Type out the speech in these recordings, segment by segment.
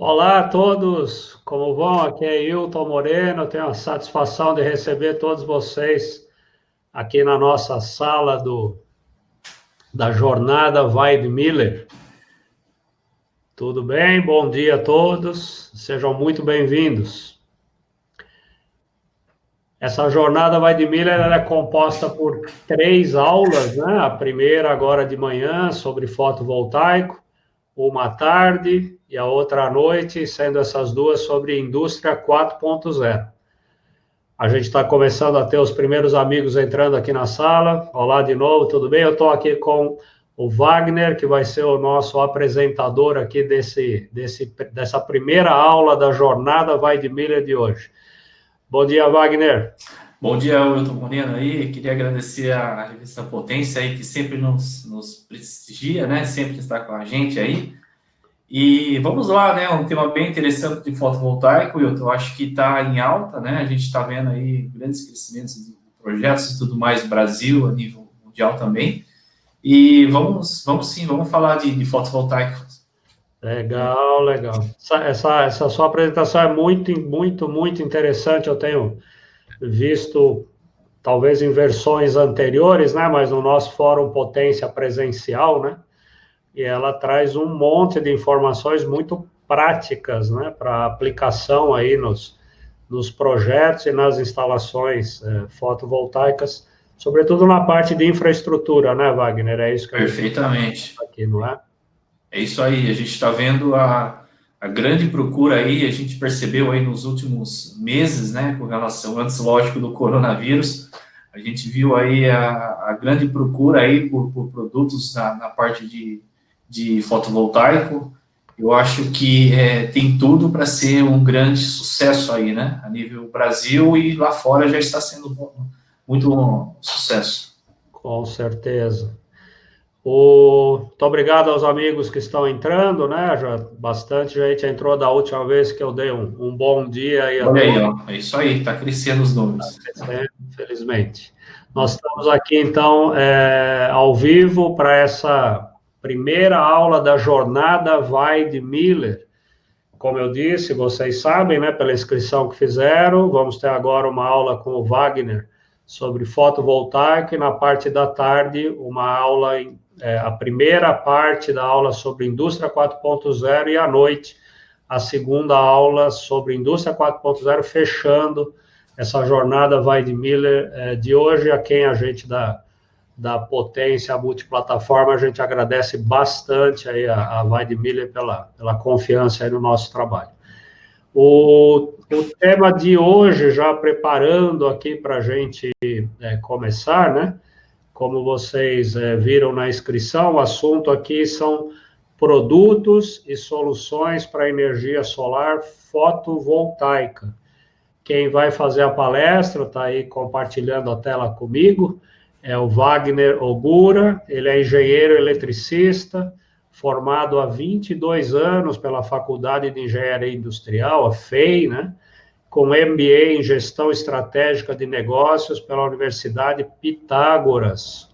Olá a todos, como vão? Aqui é Hilton Moreno, eu tenho a satisfação de receber todos vocês aqui na nossa sala da Jornada Weid Miller. Tudo bem? Bom dia a todos, sejam muito bem-vindos. Essa Jornada Weid Miller ela é composta por 3 aulas, né? A primeira agora de manhã sobre fotovoltaico, uma à tarde e a outra à noite, sendo essas duas sobre indústria 4.0. A gente está começando a ter os primeiros amigos entrando aqui na sala. Olá de novo, tudo bem? Eu estou aqui com o Wagner, que vai ser o nosso apresentador aqui dessa primeira aula da Jornada Weid Miller de hoje. Bom dia, Wagner. Bom dia, Wilton Moreno aí. Queria agradecer a revista Potência aí, que sempre nos prestigia, né? Sempre está com a gente aí. E vamos lá, né? Um tema bem interessante de fotovoltaico, Wilton. Eu acho que está em alta, né? A gente está vendo aí grandes crescimentos de projetos e tudo mais, Brasil, a nível mundial também. E vamos sim, vamos falar de fotovoltaico. Legal, legal. Essa sua apresentação é muito interessante. Eu tenho visto, talvez em versões anteriores, né? Mas no nosso Fórum Potência presencial, né? E ela traz um monte de informações muito práticas, né, para aplicação aí nos projetos e nas instalações fotovoltaicas, sobretudo na parte de infraestrutura, né, Wagner? É isso que a gente Perfeitamente. está aqui, não é? É isso aí, a gente está vendo a grande procura aí, a gente percebeu aí nos últimos meses, né, com relação, antes, lógico, do coronavírus, a gente viu aí a grande procura aí por produtos na parte de fotovoltaico. Eu acho que tem tudo para ser um grande sucesso aí, né, a nível Brasil, e lá fora já está sendo muito um sucesso. Com certeza. Muito obrigado aos amigos que estão entrando, né? Já bastante gente entrou da última vez que eu dei um bom dia aí a Olha aí, todos. ó, é isso aí, está crescendo os números. Infelizmente. Nós estamos aqui, então, ao vivo para essa primeira aula da Jornada Weid Miller. Como eu disse, vocês sabem, né, pela inscrição que fizeram, vamos ter agora uma aula com o Wagner sobre fotovoltaico e na parte da tarde uma aula, a primeira parte da aula sobre indústria 4.0 e à noite a segunda aula sobre indústria 4.0, fechando essa jornada Weid Miller de hoje, a quem a gente da Potência multiplataforma, a gente agradece bastante aí a Weid Miller pela confiança aí no nosso trabalho. O tema de hoje, já preparando aqui para a gente começar, né? Como vocês viram na inscrição, o assunto aqui são produtos e soluções para energia solar fotovoltaica. Quem vai fazer a palestra, está aí compartilhando a tela comigo, é o Wagner Ogura, ele é engenheiro eletricista, formado há 22 anos pela Faculdade de Engenharia Industrial, a FEI, né? Com MBA em Gestão Estratégica de Negócios pela Universidade Pitágoras,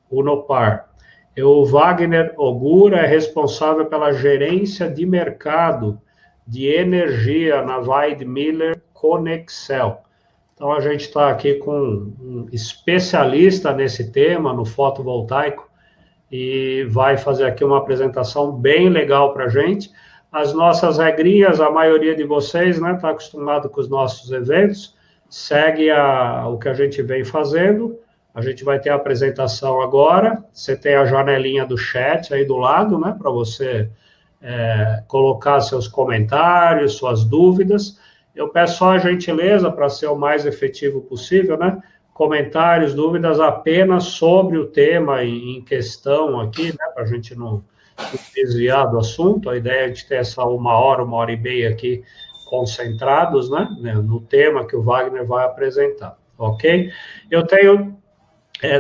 Unopar. O Wagner Ogura é responsável pela gerência de mercado de energia na Weid Miller Conexel. Então, a gente está aqui com um especialista nesse tema, no fotovoltaico, e vai fazer aqui uma apresentação bem legal para a gente. As nossas regrinhas, a maioria de vocês, né, está acostumado com os nossos eventos, segue o que a gente vem fazendo. A gente vai ter a apresentação agora. Você tem a janelinha do chat aí do lado, né, para você colocar seus comentários, suas dúvidas. Eu peço só a gentileza, para ser o mais efetivo possível, né? Comentários, dúvidas apenas sobre o tema em questão aqui, né? Para a gente não desviar do assunto. A ideia é de ter essa 1 hora e meia aqui concentrados, né? No tema que o Wagner vai apresentar, ok? Eu tenho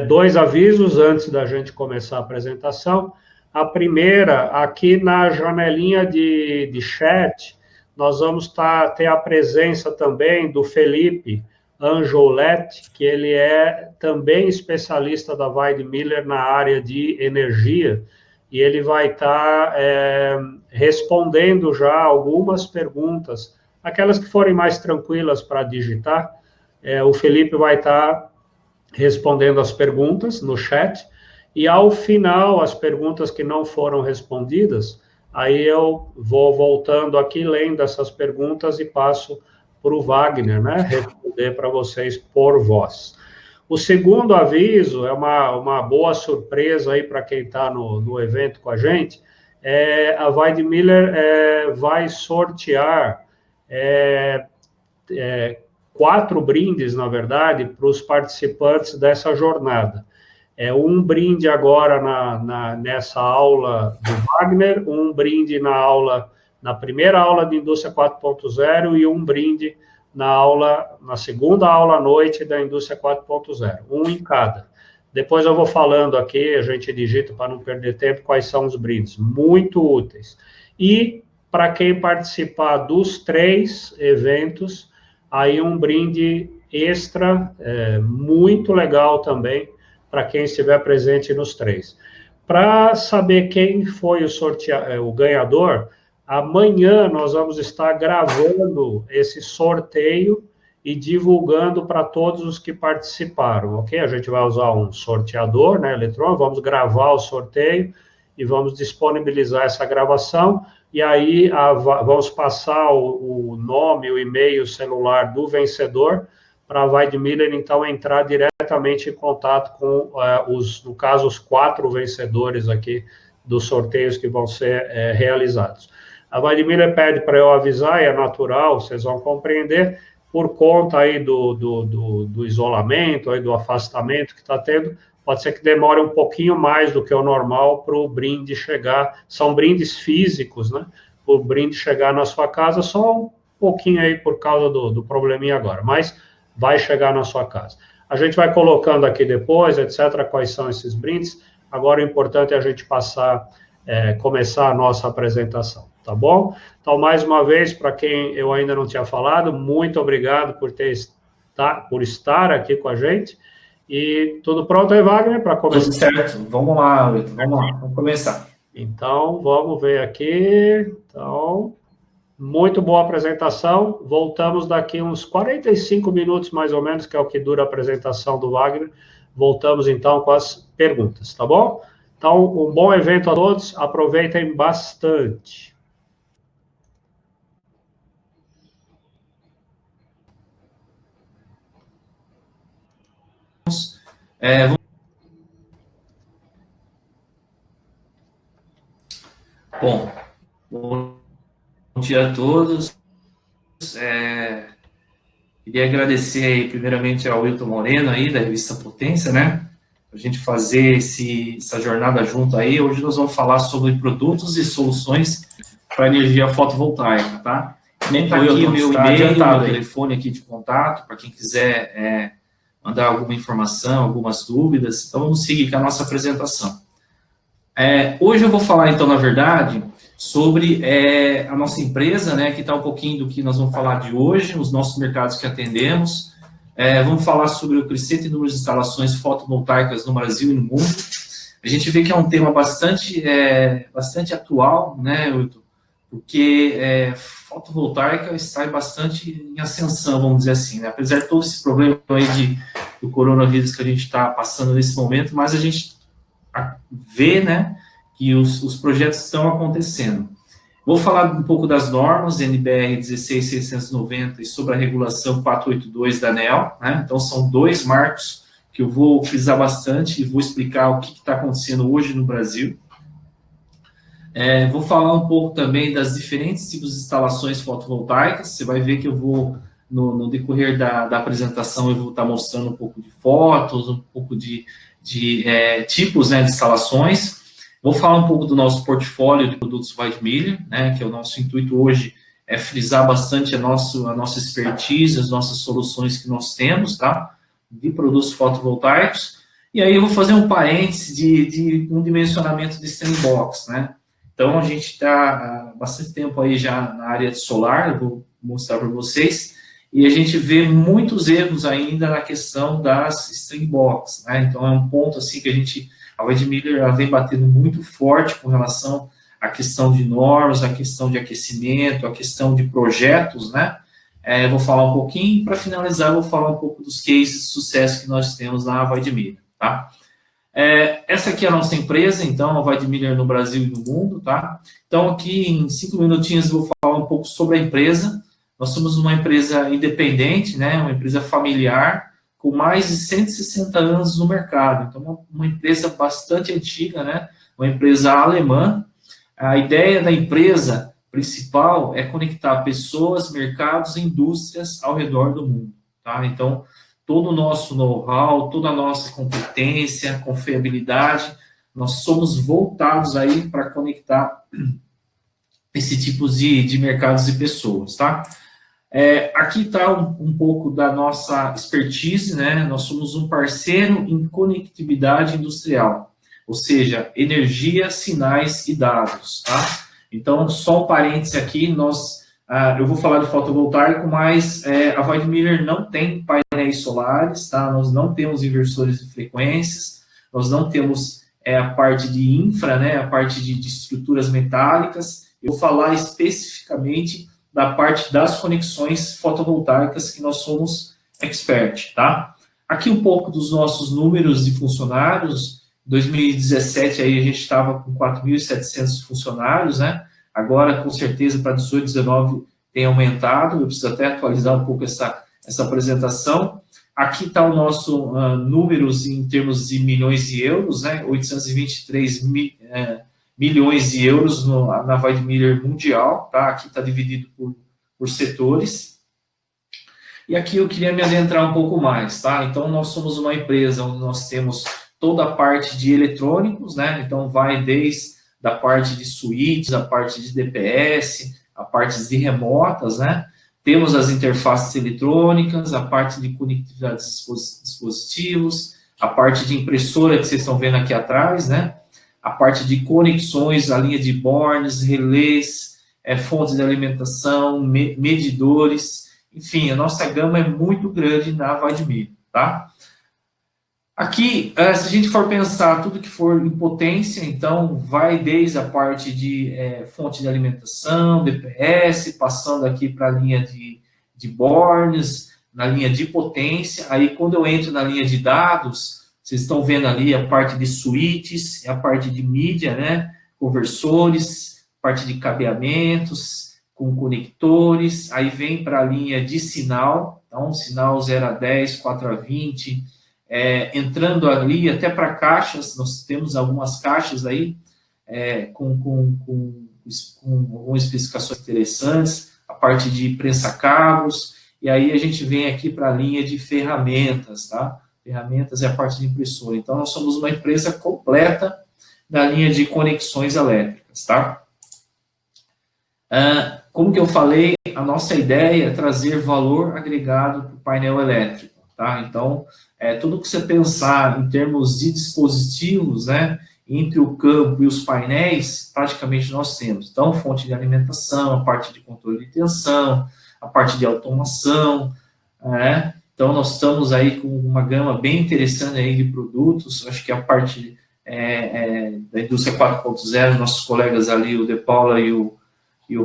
2 avisos antes da gente começar a apresentação. A primeira, aqui na janelinha de chat, nós vamos ter a presença também do Felipe Anjoletti, que ele é também especialista da Weid Miller na área de energia, e ele vai estar respondendo já algumas perguntas, aquelas que forem mais tranquilas para digitar. O Felipe vai estar respondendo as perguntas no chat, e ao final, as perguntas que não foram respondidas, aí eu vou voltando aqui, lendo essas perguntas e passo para o Wagner, né, responder para vocês por voz. O segundo aviso é uma boa surpresa aí para quem está no evento com a gente. A Weidmiller vai sortear 4 brindes, na verdade, para os participantes dessa jornada. Um brinde agora nessa aula do Wagner, um brinde na primeira aula de Indústria 4.0 e um brinde na segunda aula à noite da Indústria 4.0, um em cada. Depois eu vou falando aqui, a gente digita para não perder tempo, quais são os brindes, muito úteis. E, para quem participar dos 3 eventos, aí um brinde extra, muito legal também, para quem estiver presente nos 3. Para saber quem foi o ganhador, amanhã nós vamos estar gravando esse sorteio e divulgando para todos os que participaram, ok? A gente vai usar um sorteador, né, eletrônico, vamos gravar o sorteio e vamos disponibilizar essa gravação, e aí vamos passar o nome, o e-mail, o celular do vencedor, para a Weidmiller, então, entrar diretamente em contato com, no caso, os 4 vencedores aqui dos sorteios que vão ser realizados. A Weidmiller pede para eu avisar, e é natural, vocês vão compreender, por conta aí do isolamento, aí do afastamento que está tendo, pode ser que demore um pouquinho mais do que o normal para o brinde chegar, são brindes físicos, né? O brinde chegar na sua casa, só um pouquinho aí por causa do probleminha agora, mas vai chegar na sua casa. A gente vai colocando aqui depois, etc., quais são esses brindes. Agora, o importante é a gente começar a nossa apresentação, tá bom? Então, mais uma vez, para quem eu ainda não tinha falado, muito obrigado por estar aqui com a gente. E tudo pronto aí, Wagner, para começar? Tudo certo. Vamos lá, Wilton. Vamos lá, vamos começar. Então, vamos ver aqui. Então, muito boa apresentação. Voltamos daqui uns 45 minutos, mais ou menos, que é o que dura a apresentação do Wagner. Voltamos, então, com as perguntas, tá bom? Então, um bom evento a todos. Aproveitem bastante. Bom dia a todos. Queria agradecer aí, primeiramente, ao Wilton Moreno aí, da revista Potência, né? A gente fazer essa jornada junto aí. Hoje nós vamos falar sobre produtos e soluções para energia fotovoltaica, tá? Também está aqui o meu e-mail, meu telefone aqui de contato, para quem quiser mandar alguma informação, algumas dúvidas. Então, vamos seguir com a nossa apresentação. Hoje eu vou falar, então, na verdade, sobre a nossa empresa, né, que está um pouquinho do que nós vamos falar de hoje, os nossos mercados que atendemos. Vamos falar sobre o crescente número de instalações fotovoltaicas no Brasil e no mundo. A gente vê que é um tema bastante atual, né, Wilton? Porque fotovoltaica está bastante em ascensão, vamos dizer assim, né? Apesar de todo esse problema aí do coronavírus que a gente está passando nesse momento, mas a gente vê, né, que os projetos estão acontecendo. Vou falar um pouco das normas, NBR 16690 e sobre a regulação 482 da ANEEL, né? Então, são 2 marcos que eu vou frisar bastante e vou explicar o que está acontecendo hoje no Brasil. Vou falar um pouco também das diferentes tipos de instalações fotovoltaicas. Você vai ver que eu vou, no decorrer da apresentação, eu vou estar mostrando um pouco de fotos, um pouco de tipos, né, de instalações. Vou falar um pouco do nosso portfólio de produtos Weidmiller, né, que é o nosso intuito hoje, é frisar bastante a nossa expertise, as nossas soluções que nós temos, tá, de produtos fotovoltaicos. E aí eu vou fazer um parênteses de um dimensionamento de Standbox, né. Então, a gente está há bastante tempo aí já na área de solar, eu vou mostrar para vocês, e a gente vê muitos erros ainda na questão das Standbox, né? Então, é um ponto assim que a gente A Weidmiller, ela vem batendo muito forte com relação à questão de normas, à questão de aquecimento, à questão de projetos, né? Eu vou falar um pouquinho, para finalizar, eu vou falar um pouco dos cases de sucesso que nós temos na Weidmiller, tá? Essa aqui é a nossa empresa, então, a Weidmiller no Brasil e no mundo, tá? Então, aqui em 5 minutinhos eu vou falar um pouco sobre a empresa. Nós somos uma empresa independente, né? Uma empresa familiar, com mais de 160 anos no mercado. Então, uma empresa bastante antiga, né? Uma empresa alemã. A ideia da empresa principal é conectar pessoas, mercados e indústrias ao redor do mundo, tá? Então, todo o nosso know-how, toda a nossa competência, confiabilidade, nós somos voltados aí para conectar esse tipo de mercados e pessoas, tá? Aqui está um pouco da nossa expertise, né? Nós somos um parceiro em conectividade industrial, ou seja, energia, sinais e dados, tá? Então, só um parêntese aqui, eu vou falar de fotovoltaico, mas a Weidmiller não tem painéis solares, tá? Nós não temos inversores de frequências, nós não temos a parte de infra, né? A parte de estruturas metálicas. Eu vou falar especificamente da parte das conexões fotovoltaicas que nós somos expert, tá? Aqui um pouco dos nossos números de funcionários. Em 2017 aí a gente estava com 4.700 funcionários, né? Agora com certeza para 18, 19 tem aumentado. Eu preciso até atualizar um pouco essa apresentação. Aqui está o nosso números em termos de milhões de euros, né? 823 milhões de euros na Weidmiller mundial, tá? Aqui está dividido por setores. E aqui eu queria me adentrar um pouco mais, tá? Então, nós somos uma empresa onde nós temos toda a parte de eletrônicos, né? Então, vai desde a parte de switches, a parte de DPS, a parte de remotas, né? Temos as interfaces eletrônicas, a parte de conectividade de dispositivos, a parte de impressora que vocês estão vendo aqui atrás, né? A parte de conexões, a linha de bornes, relés, fontes de alimentação, medidores, enfim, a nossa gama é muito grande na Weidmiller, tá? Aqui, se a gente for pensar tudo que for em potência, então vai desde a parte de fonte de alimentação, DPS, passando aqui para a linha de bornes, na linha de potência. Aí, quando eu entro na linha de dados, vocês estão vendo ali a parte de switches, a parte de mídia, né? Conversores, parte de cabeamentos, com conectores. Aí vem para a linha de sinal, então sinal 0 a 10, 4 a 20, entrando ali até para caixas. Nós temos algumas caixas aí com algumas especificações interessantes, a parte de prensa-cabos, e aí a gente vem aqui para a linha de ferramentas, tá? Ferramentas é a parte de impressora. Então, nós somos uma empresa completa na linha de conexões elétricas, tá? Como que eu falei, a nossa ideia é trazer valor agregado para o painel elétrico, tá? Então, tudo que você pensar em termos de dispositivos, né, entre o campo e os painéis, praticamente nós temos. Então, fonte de alimentação, a parte de controle de tensão, a parte de automação, né? Então, nós estamos aí com uma gama bem interessante aí de produtos. Acho que a parte da indústria 4.0, nossos colegas ali, o De Paula e o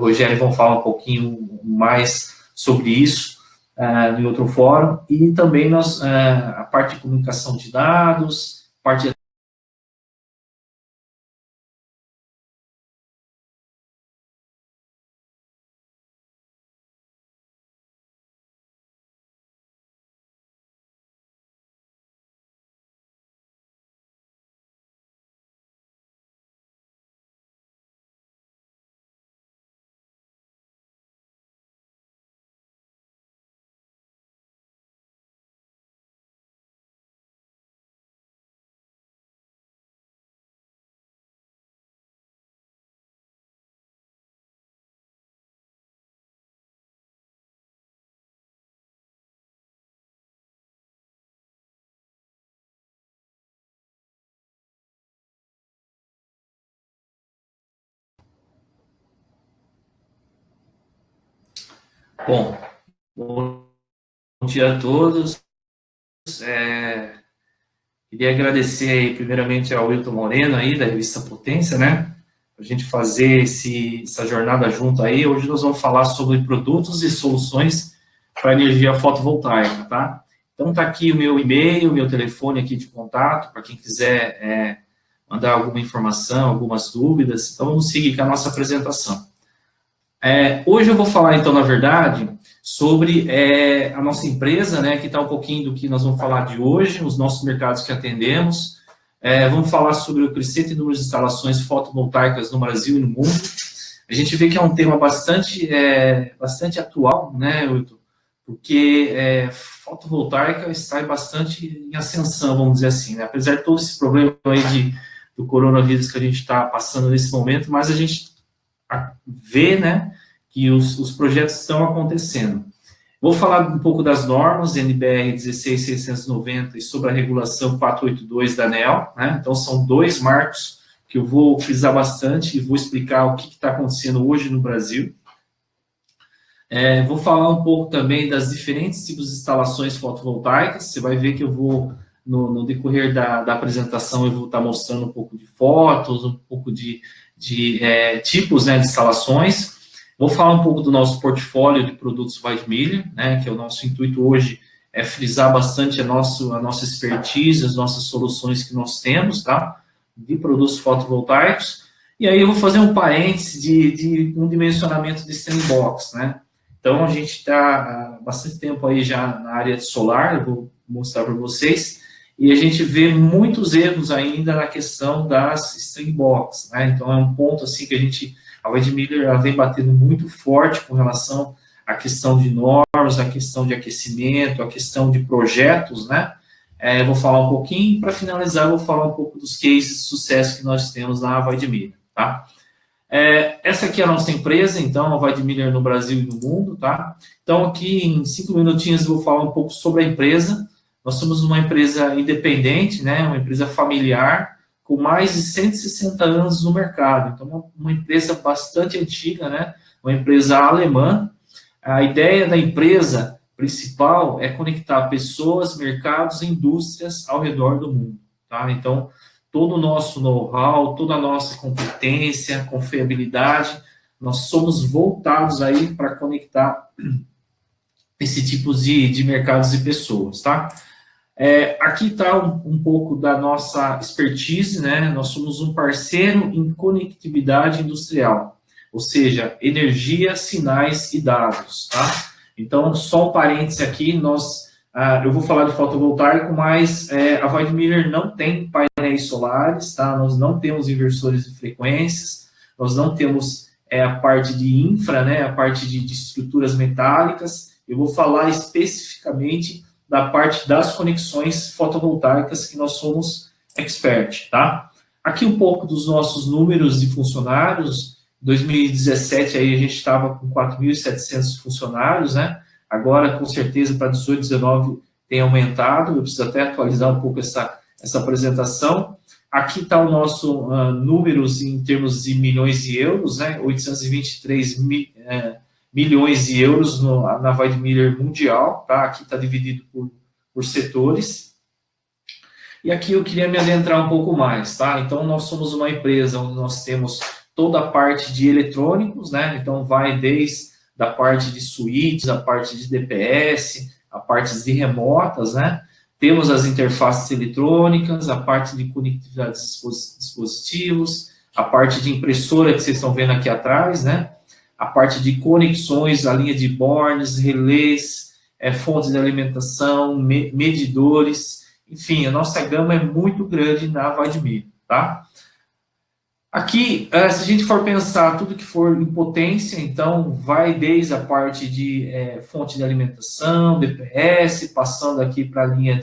Rogério vão falar um pouquinho mais sobre isso em outro fórum. E também a parte de comunicação de dados, parte de Bom dia a todos. Queria agradecer aí, primeiramente, ao Wilton Moreno aí, da revista Potência, né? A gente fazer essa jornada junto aí. Hoje nós vamos falar sobre produtos e soluções para energia fotovoltaica, tá? Então tá aqui o meu e-mail, meu telefone aqui de contato, para quem quiser mandar alguma informação, algumas dúvidas. Então vamos seguir com a nossa apresentação. Hoje eu vou falar, então, na verdade, sobre a nossa empresa, né, que está um pouquinho do que nós vamos falar de hoje, os nossos mercados que atendemos. Vamos falar sobre o crescente número de instalações fotovoltaicas no Brasil e no mundo. A gente vê que é um tema bastante atual, né, Wilton? Porque fotovoltaica está bastante em ascensão, vamos dizer assim, né? Apesar de todo esse problema aí do coronavírus que a gente está passando nesse momento, mas a gente vê, né, que os projetos estão acontecendo. Vou falar um pouco das normas, NBR 16690 e sobre a regulação 482 da ANEEL, né? Então, são dois marcos que eu vou frisar bastante e vou explicar o que está acontecendo hoje no Brasil. Vou falar um pouco também das diferentes tipos de instalações fotovoltaicas. Você vai ver que eu vou, no decorrer da apresentação, eu vou estar mostrando um pouco de fotos, um pouco de tipos, né, de instalações. Vou falar um pouco do nosso portfólio de produtos Weidmiller, né, que é o nosso intuito hoje, frisar bastante a nossa expertise, as nossas soluções que nós temos, tá, de produtos fotovoltaicos. E aí eu vou fazer um parênteses de um dimensionamento de sandbox, né. Então, a gente está há bastante tempo aí já na área de solar, eu vou mostrar para vocês, e a gente vê muitos erros ainda na questão das sandbox, né? Então, é um ponto assim que a Weidmiller vem batendo muito forte com relação à questão de normas, à questão de aquecimento, à questão de projetos, né? Eu vou falar um pouquinho, para finalizar, eu vou falar um pouco dos cases de sucesso que nós temos na Weidmiller, tá? Essa aqui é a nossa empresa, então, a Weidmiller no Brasil e no mundo, tá? Então, aqui em 5 minutinhos eu vou falar um pouco sobre a empresa. Nós somos uma empresa independente, né? Uma empresa familiar, com mais de 160 anos no mercado. Então, uma empresa bastante antiga, né? Uma empresa alemã. A ideia da empresa principal é conectar pessoas, mercados e indústrias ao redor do mundo, tá? Então, todo o nosso know-how, toda a nossa competência, confiabilidade, nós somos voltados aí para conectar esse tipo de mercados e pessoas, tá? Aqui está um pouco da nossa expertise, né? Nós somos um parceiro em conectividade industrial, ou seja, energia, sinais e dados, tá? Então, só um parêntese aqui, eu vou falar de fotovoltaico, mas a Weidmiller não tem painéis solares, tá? Nós não temos inversores de frequências, nós não temos a parte de infra, né? A parte de estruturas metálicas. Eu vou falar especificamente da parte das conexões fotovoltaicas que nós somos expert, tá? Aqui um pouco dos nossos números de funcionários. Em 2017 aí a gente estava com 4.700 funcionários, né? Agora, com certeza, para 18, 19 tem aumentado. Eu preciso até atualizar um pouco essa apresentação. Aqui está o nosso números em termos de milhões de euros, né? 823 milhões de euros na Weidmiller mundial, tá? Aqui está dividido por setores. E aqui eu queria me adentrar um pouco mais, tá? Então, nós somos uma empresa onde nós temos toda a parte de eletrônicos, né? Então, vai desde a parte de switches, a parte de DPS, a parte de remotas, né? Temos as interfaces eletrônicas, a parte de conectividade de dispositivos, a parte de impressora que vocês estão vendo aqui atrás, né? A parte de conexões, a linha de bornes, relés, fontes de alimentação, medidores, enfim, a nossa gama é muito grande na Weidmiller, tá? Aqui, se a gente for pensar tudo que for em potência, então vai desde a parte de fonte de alimentação, DPS, passando aqui para a linha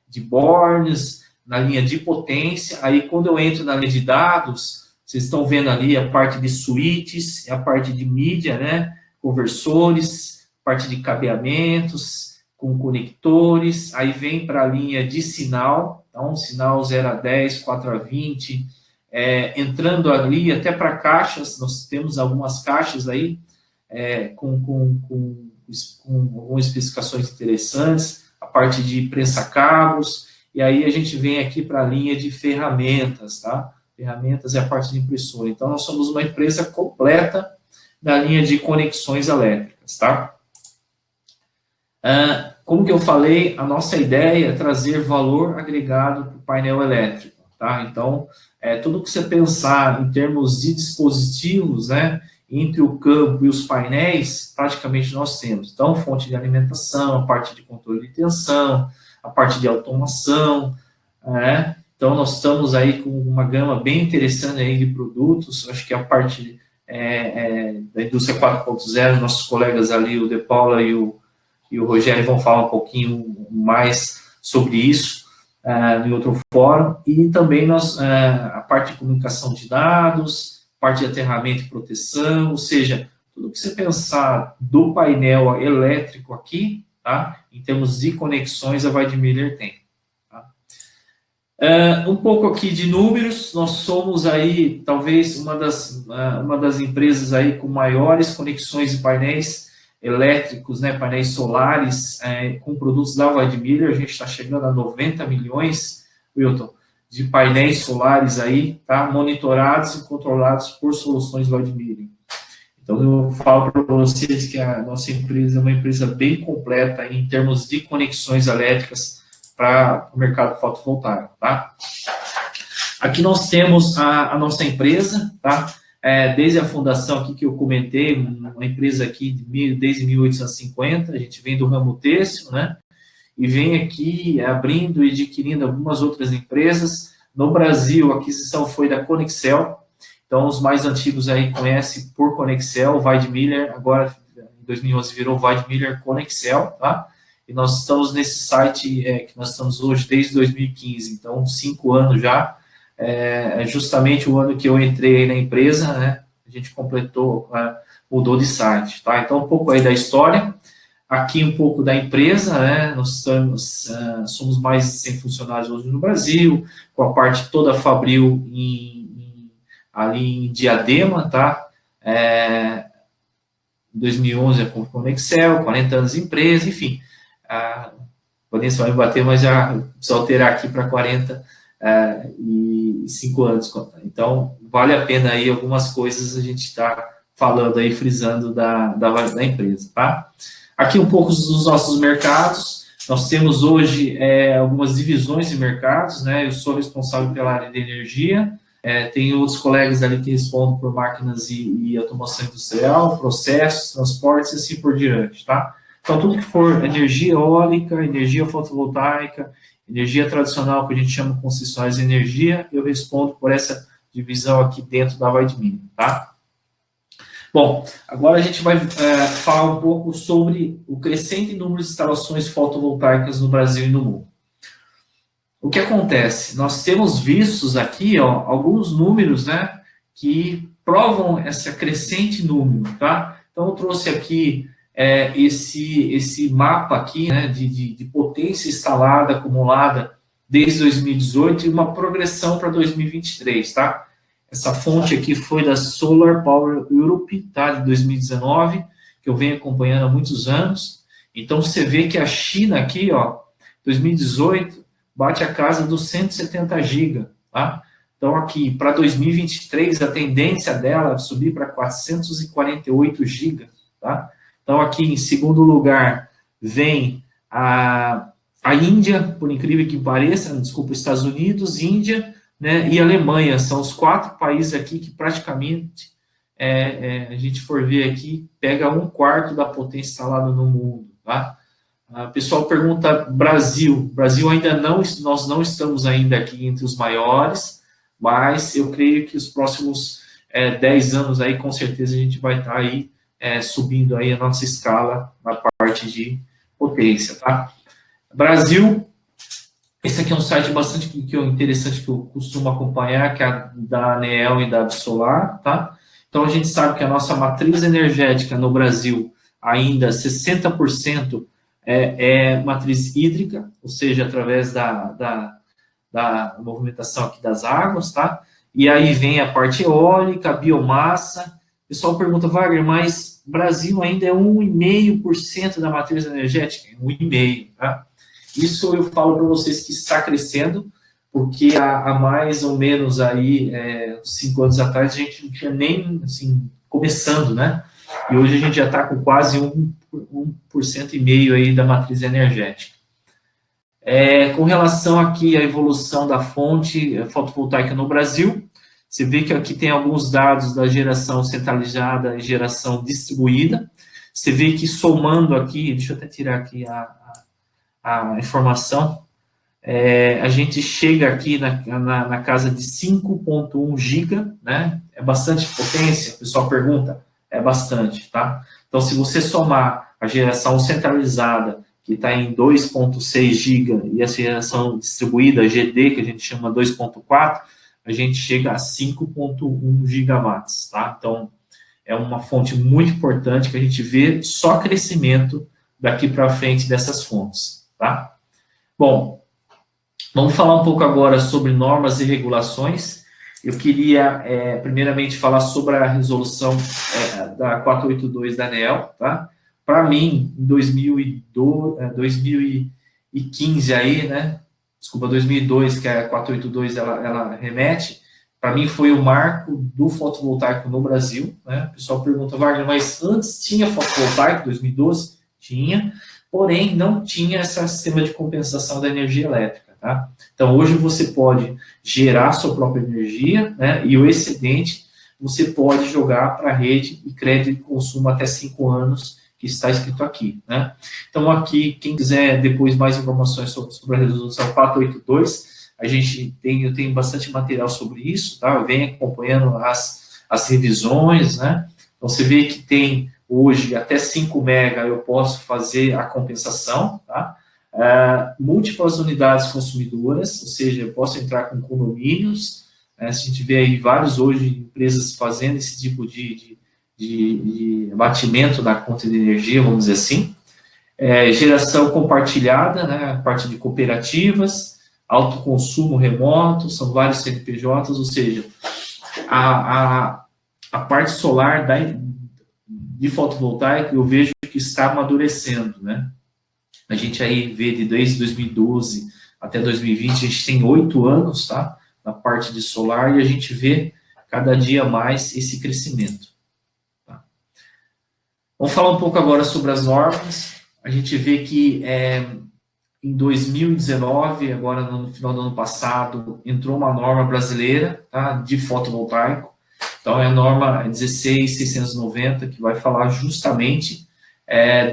de bornes, na linha de potência. Aí, quando eu entro na linha de dados, vocês estão vendo ali a parte de switches, a parte de mídia, né? Conversores, parte de cabeamentos, com conectores. Aí vem para a linha de sinal, então sinal 0 a 10, 4 a 20, entrando ali até para caixas. Nós temos algumas caixas aí com algumas especificações interessantes, a parte de prensa-cabos, e aí a gente vem aqui para a linha de ferramentas, tá? Ferramentas é a parte de impressora. Então, nós somos uma empresa completa da linha de conexões elétricas, tá? Como que eu falei, a nossa ideia é trazer valor agregado para o painel elétrico, tá? Então, tudo que você pensar em termos de dispositivos, né, entre o campo e os painéis, praticamente nós temos. Então, fonte de alimentação, a parte de controle de tensão, a parte de automação, né? Então, nós estamos aí com uma gama bem interessante aí de produtos, acho que a parte da indústria 4.0, nossos colegas ali, o De Paula e o Rogério vão falar um pouquinho mais sobre isso em outro fórum, e também a parte de comunicação de dados, parte de aterramento e proteção, ou seja, tudo que você pensar do painel elétrico aqui, tá? Em termos de conexões, a Weidmiller tem. Tá? Um pouco aqui de números, nós somos aí, talvez, uma das empresas aí com maiores conexões de painéis elétricos, né, painéis solares, com produtos da Weidmiller. A gente está chegando a 90 milhões, Wilton, de painéis solares aí, tá, monitorados e controlados por soluções Weidmiller. Então, eu falo para vocês que a nossa empresa é uma empresa bem completa em termos de conexões elétricas para o mercado fotovoltaico, tá? Aqui nós temos a nossa empresa, tá? Desde a fundação aqui que eu comentei, uma empresa aqui desde 1850, a gente vem do ramo têxtil, né? E vem aqui abrindo e adquirindo algumas outras empresas. No Brasil, a aquisição foi da Conexel, então os mais antigos aí conhecem por Conexel, Weidmiller, agora em 2011 virou Weidmiller Conexel, tá? E nós estamos nesse site que nós estamos hoje desde 2015, então 5 anos já. Justamente o ano que eu entrei na empresa, né, a gente completou, mudou de site, tá? Então, um pouco aí da história, aqui um pouco da empresa, né, nós somos mais de 100 funcionários hoje no Brasil, com a parte toda Fabril ali em Diadema, tá? Em 2011 com Conexel, 40 anos de empresa, enfim, podem só me bater, mas já preciso alterar aqui para 45 anos. Então, vale a pena aí algumas coisas a gente está falando aí, frisando da empresa, tá? Aqui um pouco dos nossos mercados. Nós temos hoje algumas divisões de mercados, né? Eu sou responsável pela área de energia, tem outros colegas ali que respondem por máquinas e automação industrial, processos, transportes e assim por diante, tá? Então, tudo que for energia eólica, energia fotovoltaica, energia tradicional, que a gente chama concessionárias de energia, eu respondo por essa divisão aqui dentro da Weidmiller, tá? Bom, agora a gente vai falar um pouco sobre o crescente número de instalações fotovoltaicas no Brasil e no mundo. O que acontece? Nós temos vistos aqui, ó, alguns números, né, que provam esse crescente número, tá? Então, eu trouxe aqui esse mapa aqui, né, de potência instalada, acumulada desde 2018 e uma progressão para 2023, tá? Essa fonte aqui foi da Solar Power Europe, tá, de 2019, que eu venho acompanhando há muitos anos. Então, você vê que a China aqui, ó, 2018, bate a casa dos 170 GB, tá? Então, aqui, para 2023, a tendência dela é subir para 448 GB, tá? Então, aqui, em segundo lugar, vem a Índia, por incrível que pareça, desculpa, Estados Unidos, Índia, né, e Alemanha. São os 4 países aqui que praticamente, a gente for ver aqui, pega 1/4 da potência instalada no mundo, tá? O pessoal pergunta Brasil. Brasil ainda não, nós não estamos ainda aqui entre os maiores, mas eu creio que os próximos 10 anos aí, com certeza, a gente vai estar aí subindo aí a nossa escala na parte de potência, tá? Brasil, esse aqui é um site bastante interessante que eu costumo acompanhar, que é da ANEEL e da Absolar, tá? Então, a gente sabe que a nossa matriz energética no Brasil, ainda 60% é matriz hídrica, ou seja, através da movimentação aqui das águas, tá? E aí vem a parte eólica, biomassa. O pessoal pergunta, Wagner, mas Brasil ainda é 1,5% da matriz energética? 1,5%, tá? Isso eu falo para vocês que está crescendo, porque há mais ou menos aí 5 anos atrás a gente não tinha nem assim, começando, né? E hoje a gente já está com quase 1,5% aí da matriz energética. Com relação aqui à evolução da fonte fotovoltaica no Brasil, você vê que aqui tem alguns dados da geração centralizada e geração distribuída. Você vê que somando aqui, deixa eu até tirar aqui a informação, a gente chega aqui na casa de 5,1 giga, né? É bastante potência? O pessoal pergunta. É bastante, tá? Então, se você somar a geração centralizada, que está em 2,6 giga, e a geração distribuída, GD, que a gente chama 2,4, a gente chega a 5,1 gigawatts, tá? Então, é uma fonte muito importante que a gente vê só crescimento daqui para frente dessas fontes, tá? Bom, vamos falar um pouco agora sobre normas e regulações. Eu queria, primeiramente, falar sobre a resolução da 482 da ANEEL, tá? Para mim, em 2015 aí, né? Desculpa, 2002, que a 482 ela remete, para mim foi o marco do fotovoltaico no Brasil, né? O pessoal pergunta, Wagner, mas antes tinha fotovoltaico, 2012? Tinha, porém não tinha esse sistema de compensação da energia elétrica. Tá? Então, hoje você pode gerar sua própria energia, né, e o excedente você pode jogar para a rede e crédito de consumo até 5 anos, que está escrito aqui. Né? Então, aqui, quem quiser depois mais informações sobre a resolução 482, eu tenho bastante material sobre isso, tá? Vem acompanhando as revisões, né? Então, você vê que tem hoje até 5 mega eu posso fazer a compensação, tá? Múltiplas unidades consumidoras, ou seja, eu posso entrar com condomínios, a gente vê aí vários hoje empresas fazendo esse tipo de abatimento da conta de energia, vamos dizer assim. Geração compartilhada, né, a parte de cooperativas, autoconsumo remoto, são vários CNPJs, ou seja, a parte solar de fotovoltaico eu vejo que está amadurecendo, né? A gente aí vê desde 2012 até 2020, a gente tem 8 anos, tá? Na parte de solar, e a gente vê cada dia mais esse crescimento. Tá? Vamos falar um pouco agora sobre as normas. A gente vê que em 2019, agora no final do ano passado, entrou uma norma brasileira, tá? De fotovoltaico. Então, é a norma 16690, que vai falar justamente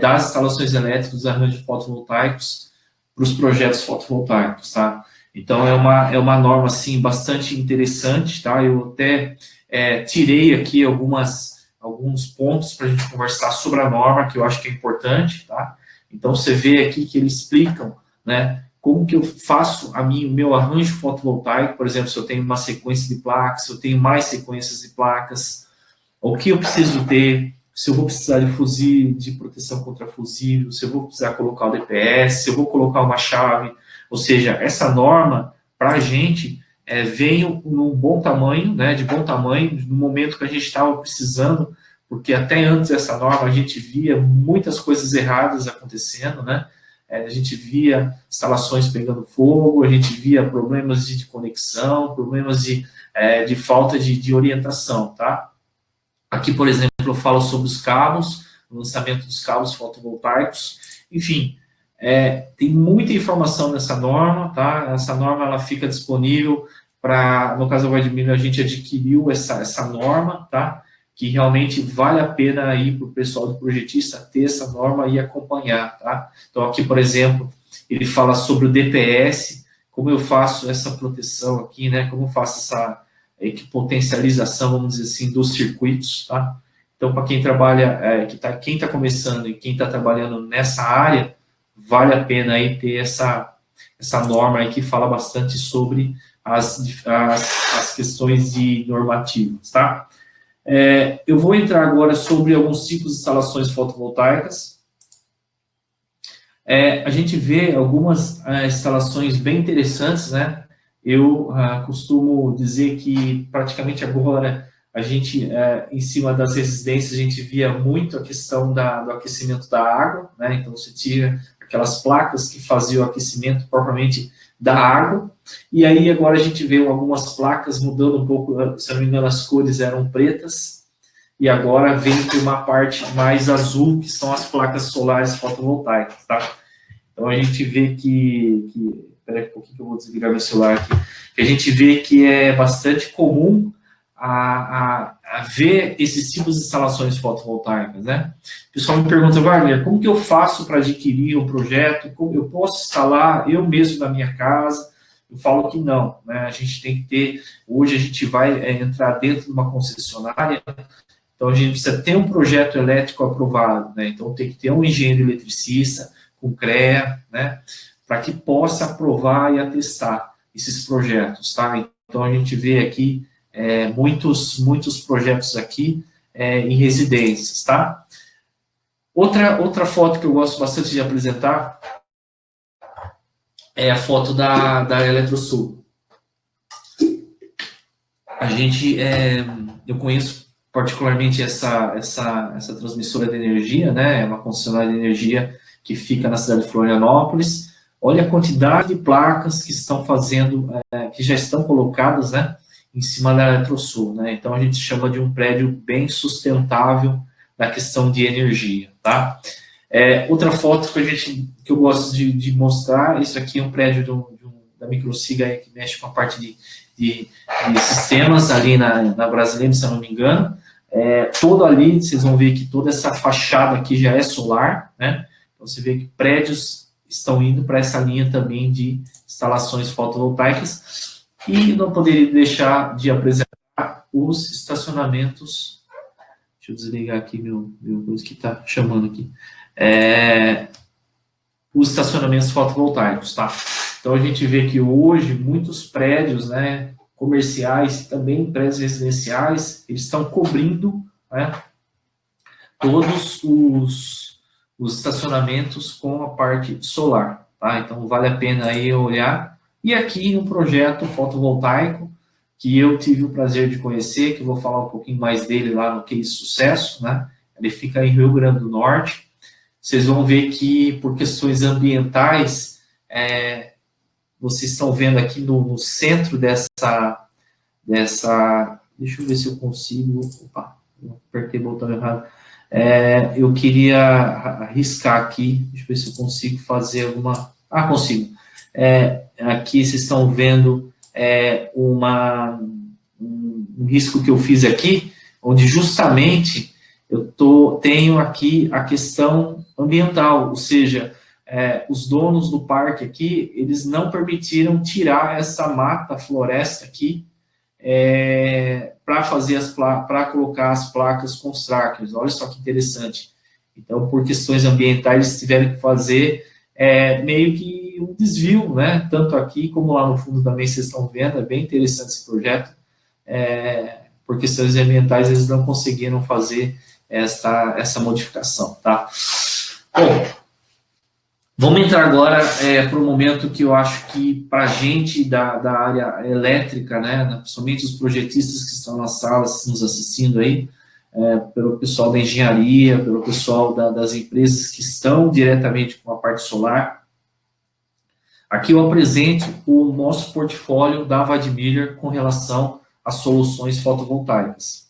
das instalações elétricas, dos arranjos fotovoltaicos para os projetos fotovoltaicos, tá? Então, é uma norma, assim, bastante interessante, tá? Eu até tirei aqui alguns pontos para a gente conversar sobre a norma, que eu acho que é importante, tá? Então, você vê aqui que eles explicam, né, como que eu faço o meu arranjo fotovoltaico, por exemplo, se eu tenho uma sequência de placas, se eu tenho mais sequências de placas, o que eu preciso ter, se eu vou precisar de fusível, de proteção contra fusível, se eu vou precisar colocar o DPS, se eu vou colocar uma chave, ou seja, essa norma, para a gente, veio num bom tamanho, né, de bom tamanho, no momento que a gente estava precisando, porque até antes dessa norma a gente via muitas coisas erradas acontecendo, né, a gente via instalações pegando fogo, a gente via problemas de conexão, problemas de falta de orientação, tá? Aqui, por exemplo, eu falo sobre os cabos, o lançamento dos cabos fotovoltaicos, enfim, tem muita informação nessa norma, tá? Essa norma, ela fica disponível para, no caso da Vardemir, a gente adquiriu essa norma, tá? Que realmente vale a pena aí para o pessoal do projetista ter essa norma e acompanhar, tá? Então, aqui, por exemplo, ele fala sobre o DPS, como eu faço essa proteção aqui, né? Como eu faço essa potencialização, vamos dizer assim, dos circuitos, tá? Então, para quem trabalha, quem está começando e quem está trabalhando nessa área, vale a pena aí ter essa norma aí que fala bastante sobre as questões de normativas, tá? Eu vou entrar agora sobre alguns tipos de instalações fotovoltaicas. A gente vê algumas instalações bem interessantes, né? Eu costumo dizer que praticamente agora a gente, em cima das residências, a gente via muito a questão do aquecimento da água, né? Então você tira aquelas placas que faziam o aquecimento propriamente da água, e aí agora a gente vê algumas placas mudando um pouco, se não me engano as cores eram pretas, e agora vem com uma parte mais azul, que são as placas solares fotovoltaicas, tá? Então a gente vê peraí um pouquinho que eu vou desligar meu celular aqui, que a gente vê que é bastante comum a ver esses tipos de instalações fotovoltaicas, né? O pessoal me pergunta, Wagner, como que eu faço para adquirir um projeto? Como eu posso instalar eu mesmo na minha casa? Eu falo que não, né? A gente tem que ter, hoje a gente vai entrar dentro de uma concessionária, então a gente precisa ter um projeto elétrico aprovado, né? Então tem que ter um engenheiro eletricista com CREA, né? Para que possa aprovar e atestar esses projetos, tá? Então a gente vê aqui muitos projetos aqui em residências, tá? Outra foto que eu gosto bastante de apresentar é a foto da Eletrosul. Eu conheço particularmente essa transmissora de energia, né? É uma concessionária de energia que fica na cidade de Florianópolis. Olha a quantidade de placas que estão fazendo, que já estão colocadas, né? Em cima da Eletrosul, né? Então a gente chama de um prédio bem sustentável na questão de energia, tá? Outra foto que eu gosto de mostrar, isso aqui é um prédio da Microsiga que mexe com a parte de sistemas ali na Brasileira, se eu não me engano. Todo ali, vocês vão ver que toda essa fachada aqui já é solar, né? Então você vê que prédios estão indo para essa linha também de instalações fotovoltaicas. E não poderia deixar de apresentar os estacionamentos. Deixa eu desligar aqui meu coisa que está chamando aqui. Os estacionamentos fotovoltaicos, tá? Então a gente vê que hoje muitos prédios, né, comerciais, também prédios residenciais, eles estão cobrindo, né, todos os estacionamentos com a parte solar, tá? Então vale a pena aí olhar. E aqui um projeto fotovoltaico que eu tive o prazer de conhecer, que eu vou falar um pouquinho mais dele lá no Case Sucesso, né? Ele fica em Rio Grande do Norte. Vocês vão ver que, por questões ambientais, vocês estão vendo aqui no centro dessa... Deixa eu ver se eu consigo... Opa, apertei o botão errado. Eu queria arriscar aqui, deixa eu ver se eu consigo fazer alguma... Ah, consigo. Aqui vocês estão vendo um risco que eu fiz aqui, onde justamente tenho aqui a questão ambiental, ou seja, os donos do parque aqui, eles não permitiram tirar essa mata, floresta aqui, para colocar as placas com os trackers. Olha só que interessante. Então, por questões ambientais, eles tiveram que fazer meio que um desvio, né? Tanto aqui como lá no fundo também vocês estão vendo, é bem interessante esse projeto. Por questões ambientais, eles não conseguiram fazer essa modificação, tá? Bom, vamos entrar agora para um momento que eu acho que para a gente da área elétrica, né, principalmente os projetistas que estão nas salas nos assistindo aí, pelo pessoal da engenharia, pelo pessoal das empresas que estão diretamente com a parte solar. Aqui eu apresento o nosso portfólio da Weidmiller com relação às soluções fotovoltaicas.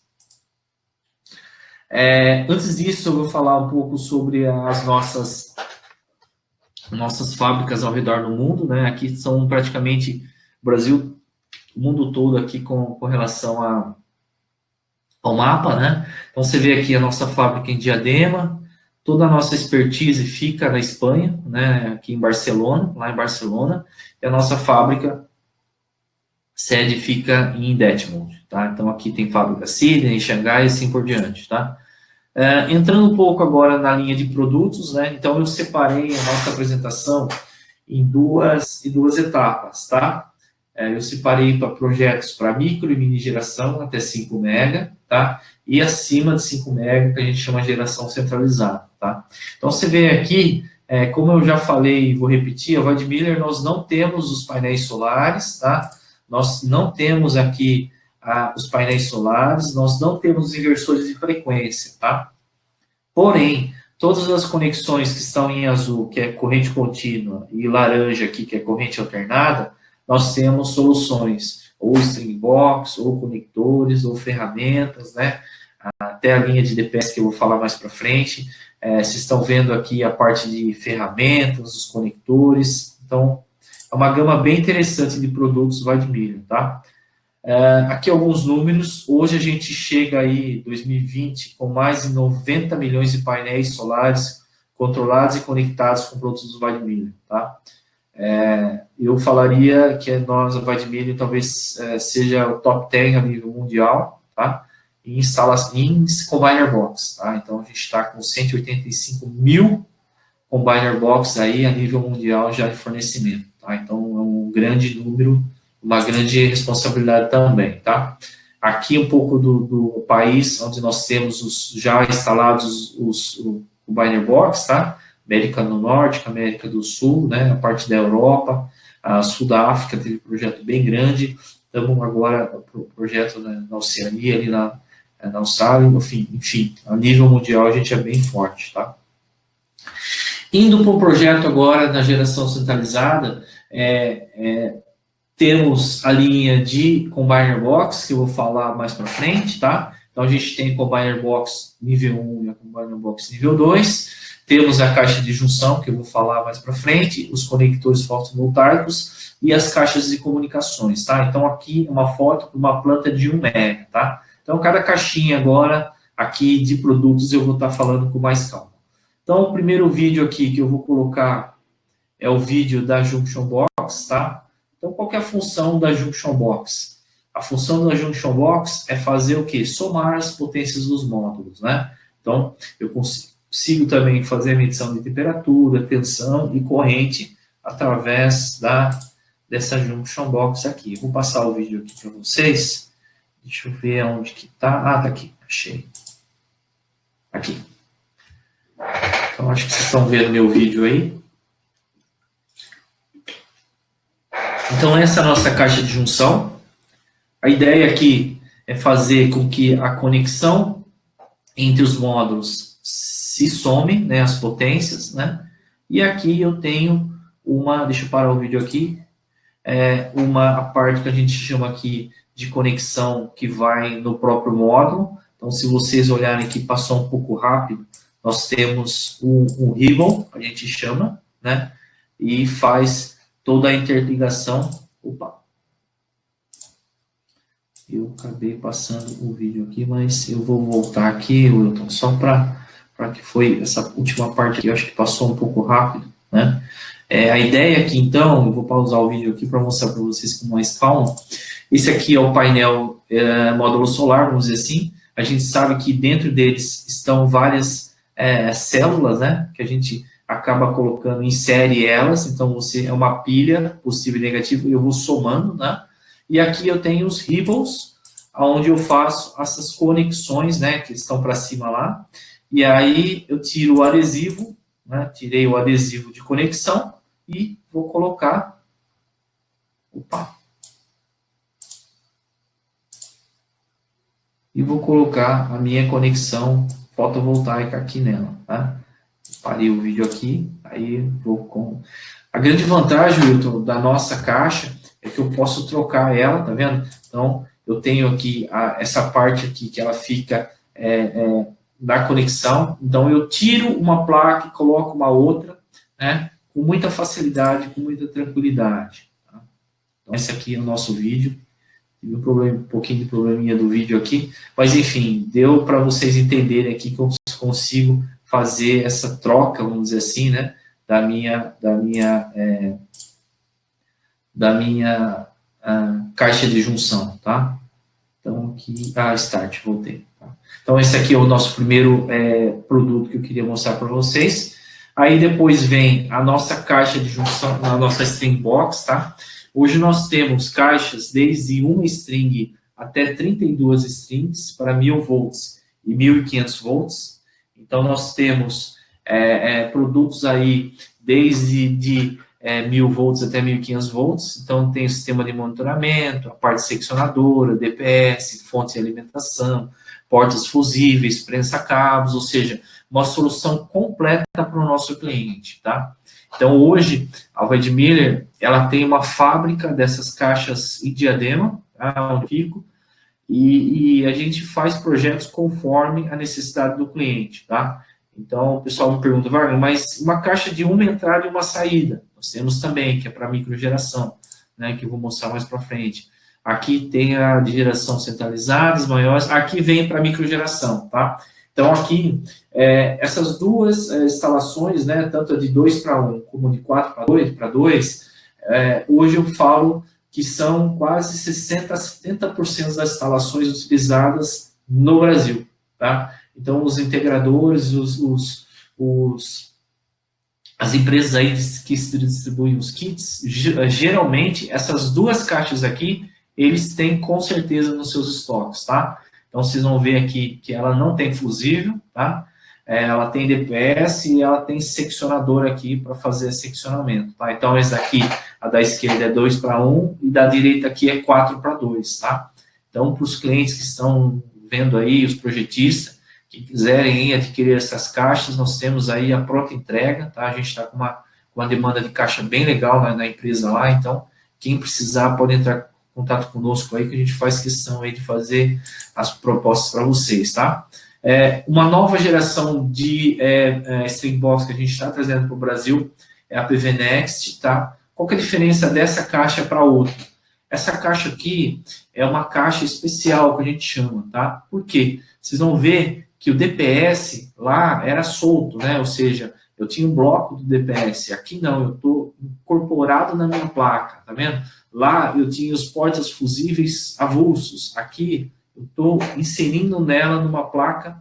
Antes disso, eu vou falar um pouco sobre as nossas fábricas ao redor do mundo, né? Aqui são praticamente o Brasil, o mundo todo aqui com relação ao mapa, né? Então você vê aqui a nossa fábrica em Diadema, toda a nossa expertise fica na Espanha, né? Aqui em Barcelona, lá em Barcelona, e a nossa fábrica sede fica em Detmold, tá? Então aqui tem fábrica Sydney, Xangai e assim por diante, tá? Entrando um pouco agora na linha de produtos, né? Então eu separei a nossa apresentação em duas etapas, tá? Eu separei para projetos para micro e mini geração até 5 MW, tá? E acima de 5 MW, que a gente chama de geração centralizada, tá? Então você vê aqui, como eu já falei e vou repetir, a Weidmiller nós não temos os painéis solares, tá? Nós não temos aqui os painéis solares, nós não temos os inversores de frequência, tá? Porém, Todas as conexões que estão em azul, que é corrente contínua, e laranja aqui, que é corrente alternada, nós temos soluções, ou string box, ou conectores, ou ferramentas, né? Até a linha de DPS que eu vou falar mais para frente. Vocês estão vendo aqui a parte de ferramentas, os conectores. Então, é uma gama bem interessante de produtos vai de milho, tá? Aqui alguns números. Hoje a gente chega aí, 2020, com mais de 90 milhões de painéis solares controlados e conectados com produtos do Vai de Milho, tá? Eu falaria que nós, a Vai de Milho, talvez seja o top 10 a nível mundial, tá? Em Combiner Box, tá? Então, a gente está com 185 mil Combiner Box aí a nível mundial já de fornecimento, tá? Então, é um grande número, uma grande responsabilidade também, tá? Aqui um pouco do país onde nós temos já instalados os Combiner Box, tá? América do Norte, América do Sul, né? A parte da Europa, a Sul da África teve um projeto bem grande. Estamos agora para o projeto na Oceania, ali na Austrália, enfim, a nível mundial a gente é bem forte, tá? Indo para o projeto agora na geração centralizada, temos a linha de Combiner Box, que eu vou falar mais para frente, tá? Então a gente tem Combiner Box nível 1 e a Combiner Box nível 2. Temos a caixa de junção, que eu vou falar mais para frente, os conectores fotovoltaicos e as caixas de comunicações, tá? Então aqui uma foto de uma planta de 1 mega, tá? Então, cada caixinha agora, aqui de produtos, eu vou estar falando com mais calma. Então, o primeiro vídeo aqui que eu vou colocar é o vídeo da Junction Box, tá? Então, qual que é a função da Junction Box? A função da Junction Box é fazer o quê? Somar as potências dos módulos, né? Então, eu consigo também fazer a medição de temperatura, tensão e corrente através dessa Junction Box aqui. Vou passar o vídeo aqui para vocês. Deixa eu ver onde que tá. Ah, tá aqui. Achei. Aqui. Então, acho que vocês estão vendo meu vídeo aí. Então, essa é a nossa caixa de junção. A ideia aqui é fazer com que a conexão entre os módulos se some, né, as potências, né? E aqui eu tenho deixa eu parar o vídeo aqui, a parte que a gente chama aqui de conexão que vai no próprio módulo. Então, se vocês olharem aqui, passou um pouco rápido, nós temos um ribbon, a gente chama, né? E faz toda a interligação. Opa! Eu acabei passando o vídeo aqui, mas eu vou voltar aqui, Wilton, só para que foi essa última parte aqui, eu acho que passou um pouco rápido, né? A ideia aqui, então, eu vou pausar o vídeo aqui para mostrar para vocês com mais calma. Esse aqui é o painel módulo solar, vamos dizer assim. A gente sabe que dentro deles estão várias células, né? Que a gente acaba colocando, insere elas. Então, é uma pilha, positivo e negativo, e eu vou somando, né? E aqui eu tenho os ribbons, onde eu faço essas conexões, né? Que estão para cima lá. E aí eu tiro o adesivo, né? Tirei o adesivo de conexão e vou colocar... Opa! E vou colocar a minha conexão fotovoltaica aqui nela, tá? Parei o vídeo aqui, aí vou com... A grande vantagem, Wilton, da nossa caixa é que eu posso trocar ela, tá vendo? Então, eu tenho aqui essa parte aqui que ela fica da conexão, então eu tiro uma placa e coloco uma outra, né? Com muita facilidade, com muita tranquilidade. Tá? Então, esse aqui é o nosso vídeo. Tive um pouquinho de probleminha do vídeo aqui, mas enfim, deu para vocês entenderem aqui que eu consigo fazer essa troca, vamos dizer assim, né, da minha caixa de junção, tá? Então aqui, Start, voltei. Tá? Então esse aqui é o nosso primeiro produto que eu queria mostrar para vocês. Aí depois vem a nossa caixa de junção, a nossa string box, tá? Hoje nós temos caixas desde uma string até 32 strings para 1000 volts e 1500 volts. Então, nós temos produtos aí desde 1000 volts até 1500 volts. Então, tem o sistema de monitoramento, a parte seccionadora, DPS, fonte de alimentação, portas fusíveis, prensa-cabos, ou seja, uma solução completa para o nosso cliente, tá? Então, hoje, a Weidmiller, ela tem uma fábrica dessas caixas em Diadema, tá? Um Pico, e a gente faz projetos conforme a necessidade do cliente, tá? Então, o pessoal me pergunta, Wagner, mas uma caixa de uma entrada e uma saída? Nós temos também, que é para microgeração, né, que eu vou mostrar mais para frente. Aqui tem a de geração centralizada, as maiores, aqui vem para microgeração, tá? Então, aqui, essas duas instalações, né, tanto a de 2 para 1 como de 4 para 2, hoje eu falo que são quase 60% a 70% das instalações utilizadas no Brasil, tá? Então, os integradores, as empresas aí que distribuem os kits, geralmente, essas duas caixas aqui, eles têm com certeza nos seus estoques, tá? Então, vocês vão ver aqui que ela não tem fusível, tá? Ela tem DPS e ela tem seccionador aqui para fazer seccionamento, tá? Então, esse daqui, a da esquerda é 2 para 1 e da direita aqui é 4 para 2, tá? Então, para os clientes que estão vendo aí, os projetistas, que quiserem adquirir essas caixas, nós temos aí a pronta entrega, tá? A gente está com uma demanda de caixa bem legal na empresa lá, então, quem precisar pode entrar em contato conosco aí, que a gente faz questão aí de fazer as propostas para vocês, tá? Uma nova geração de string box que a gente está trazendo para o Brasil é a PV Next, tá? Qual que é a diferença dessa caixa para outra? Essa caixa aqui é uma caixa especial que a gente chama, tá? Por quê? Vocês vão ver que o DPS lá era solto, né? Ou seja, eu tinha um bloco do DPS. Aqui não, eu estou incorporado na minha placa, tá vendo? Lá eu tinha os portas fusíveis avulsos. Aqui eu estou inserindo nela numa placa,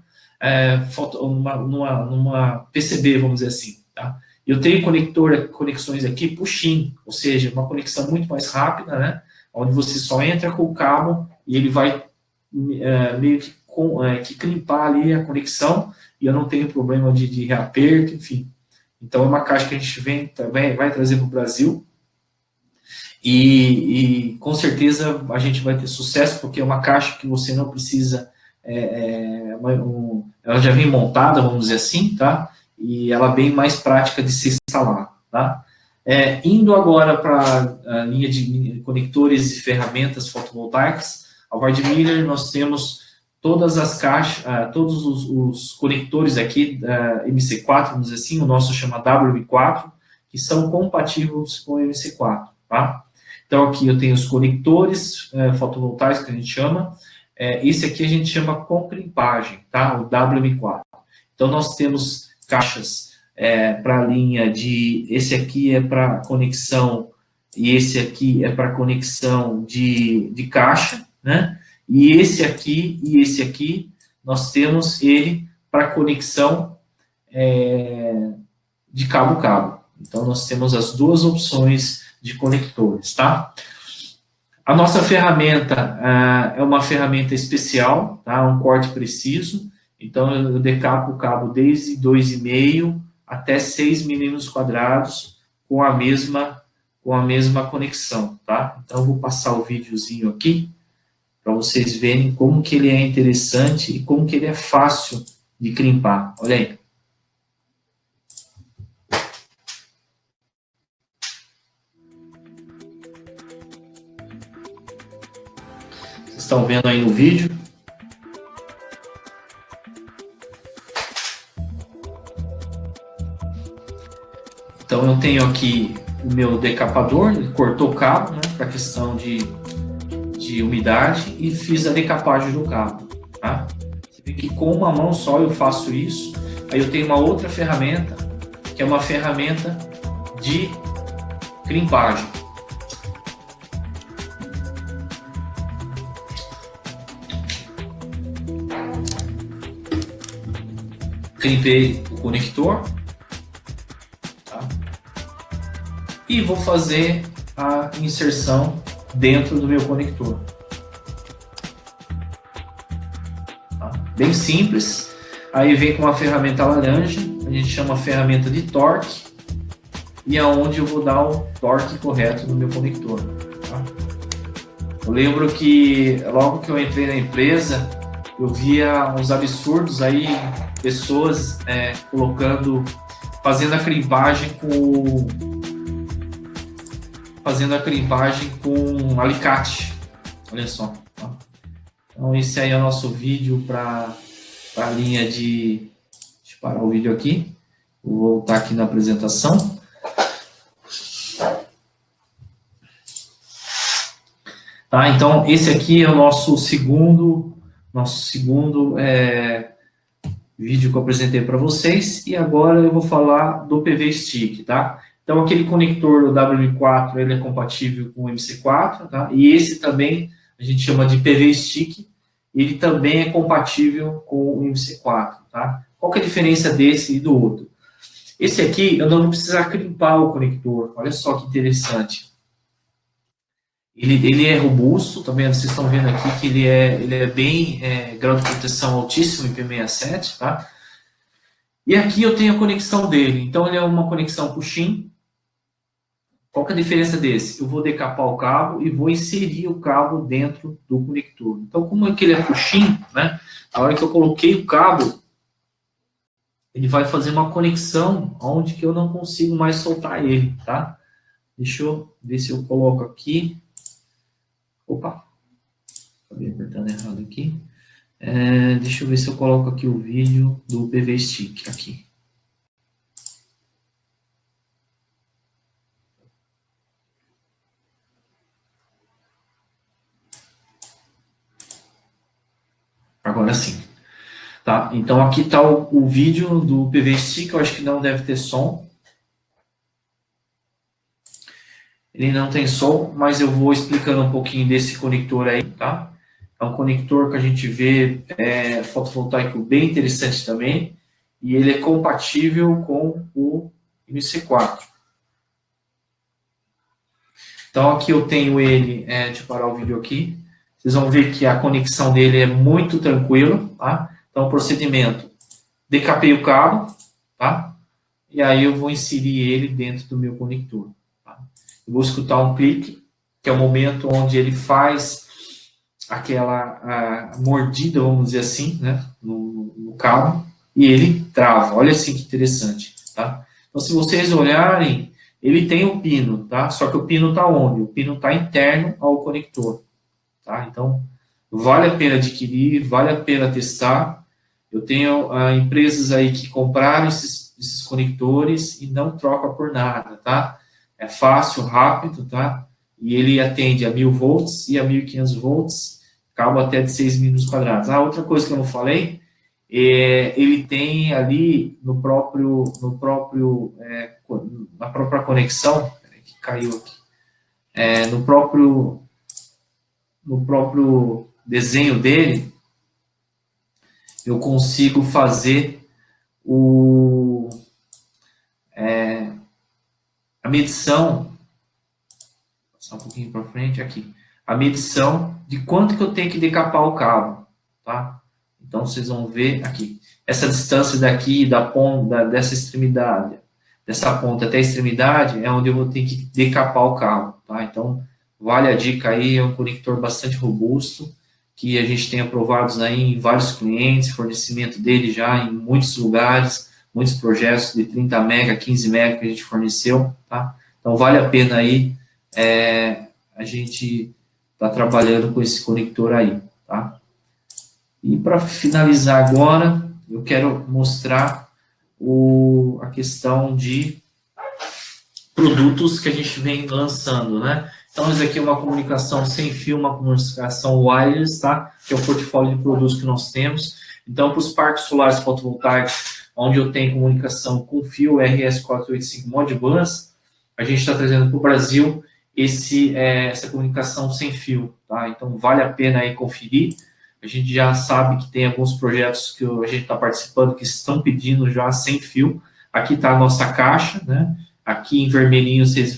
numa PCB, vamos dizer assim, tá? Eu tenho conexões aqui push-in, ou seja, uma conexão muito mais rápida, né? Onde você só entra com o cabo e ele vai meio que crimpar ali a conexão e eu não tenho problema de reaperto, enfim. Então, é uma caixa que a gente vai trazer para o Brasil e com certeza a gente vai ter sucesso, porque é uma caixa que você não precisa, ela já vem montada, vamos dizer assim, tá? E ela é bem mais prática de se instalar, tá? Indo agora para a linha de conectores e ferramentas fotovoltaicas, a Weidmiller, nós temos todas as caixas, todos os conectores aqui da MC4, vamos dizer assim, o nosso chama WM4, que são compatíveis com o MC4, tá? Então, aqui eu tenho os conectores fotovoltaicos, que a gente chama, esse aqui a gente chama com crimpagem, tá? O WM4. Então, nós temos caixas para a linha esse aqui é para conexão, e esse aqui é para conexão de caixa, né? E esse aqui, nós temos ele para conexão de cabo-cabo. Então, nós temos as duas opções de conectores, tá? A nossa ferramenta é uma ferramenta especial, tá? Um corte preciso. Então, eu decapo o cabo desde 2,5 até 6 milímetros quadrados com a mesma conexão, tá? Então, eu vou passar o videozinho aqui para vocês verem como que ele é interessante e como que ele é fácil de crimpar. Olha aí. Vocês estão vendo aí no vídeo? Então, eu tenho aqui o meu decapador, ele cortou o cabo, né, para questão de umidade, e fiz a decapagem do cabo, tá? Você vê que com uma mão só eu faço isso. Aí eu tenho uma outra ferramenta, que é uma ferramenta de crimpagem. Crimpei o conector, tá? E vou fazer a inserção dentro do meu conector. Tá? Bem simples. Aí vem com uma ferramenta laranja, a gente chama a ferramenta de torque, e é onde eu vou dar o torque correto no meu conector. Tá? Eu lembro que logo que eu entrei na empresa, eu via uns absurdos aí, pessoas fazendo a crimpagem com alicate, olha só. Tá? Então esse aí é o nosso vídeo para a linha de... Deixa eu parar o vídeo aqui, vou voltar aqui na apresentação. Tá, então esse aqui é o nosso segundo vídeo que eu apresentei para vocês, e agora eu vou falar do PV Stick, tá? Então aquele conector do WM4, ele é compatível com o MC4, tá? E esse também a gente chama de PV Stick, ele também é compatível com o MC4, tá? Qual que é a diferença desse e do outro? Esse aqui eu não vou precisar crimpar o conector, olha só que interessante. Ele é robusto, também vocês estão vendo aqui que ele é bem grau de proteção altíssimo, IP67, tá? E aqui eu tenho a conexão dele, então ele é uma conexão push-in. Qual que é a diferença desse? Eu vou decapar o cabo e vou inserir o cabo dentro do conector. Então, como é que ele é push-in, né? A hora que eu coloquei o cabo, ele vai fazer uma conexão onde que eu não consigo mais soltar ele, tá? Deixa eu ver se eu coloco aqui. Opa, acabei apertando errado aqui. Deixa eu ver se eu coloco aqui o vídeo do PV Stick aqui. Agora sim. Tá, então aqui está o vídeo do PV Stick, eu acho que não deve ter som. Ele não tem som, mas eu vou explicando um pouquinho desse conector aí, tá? É um conector que a gente vê fotovoltaico bem interessante também, e ele é compatível com o MC4. Então aqui eu tenho ele, deixa eu parar o vídeo aqui, vocês vão ver que a conexão dele é muito tranquila, tá? Então o procedimento, decapei o cabo, tá? E aí eu vou inserir ele dentro do meu conector. Eu vou escutar um clique, que é o momento onde ele faz aquela mordida, vamos dizer assim, né, no cabo, e ele trava. Olha assim que interessante, tá? Então, se vocês olharem, ele tem um pino, tá? Só que o pino está onde? O pino está interno ao conector, tá? Então, vale a pena adquirir, vale a pena testar. Eu tenho empresas aí que compraram esses conectores e não trocam por nada, tá? É fácil, rápido, tá? E ele atende a 1000 volts e a 1500 volts, cabo até de 6 milímetros quadrados. Outra coisa que eu não falei, ele tem ali na própria conexão, peraí, que caiu aqui, no próprio desenho dele, eu consigo fazer a medição, passar um pouquinho para frente aqui, a medição de quanto que eu tenho que decapar o cabo, tá? Então vocês vão ver aqui, essa distância daqui da ponta, dessa extremidade, dessa ponta até a extremidade, é onde eu vou ter que decapar o cabo, tá? Então vale a dica aí, é um conector bastante robusto, que a gente tem aprovados aí em vários clientes, fornecimento dele já em muitos lugares, muitos projetos de 30 mega, 15 mega que a gente forneceu, tá? Então, vale a pena aí a gente tá trabalhando com esse conector aí, tá? E para finalizar agora, eu quero mostrar a questão de produtos que a gente vem lançando, né? Então, isso aqui é uma comunicação sem fio, uma comunicação wireless, tá? Que é o portfólio de produtos que nós temos. Então, para os parques solares fotovoltaicos, onde eu tenho comunicação com fio RS485 Modbus, a gente está trazendo para o Brasil essa comunicação sem fio, tá? Então, vale a pena aí conferir. A gente já sabe que tem alguns projetos que a gente está participando que estão pedindo já sem fio. Aqui está a nossa caixa, né? Aqui em vermelhinho vocês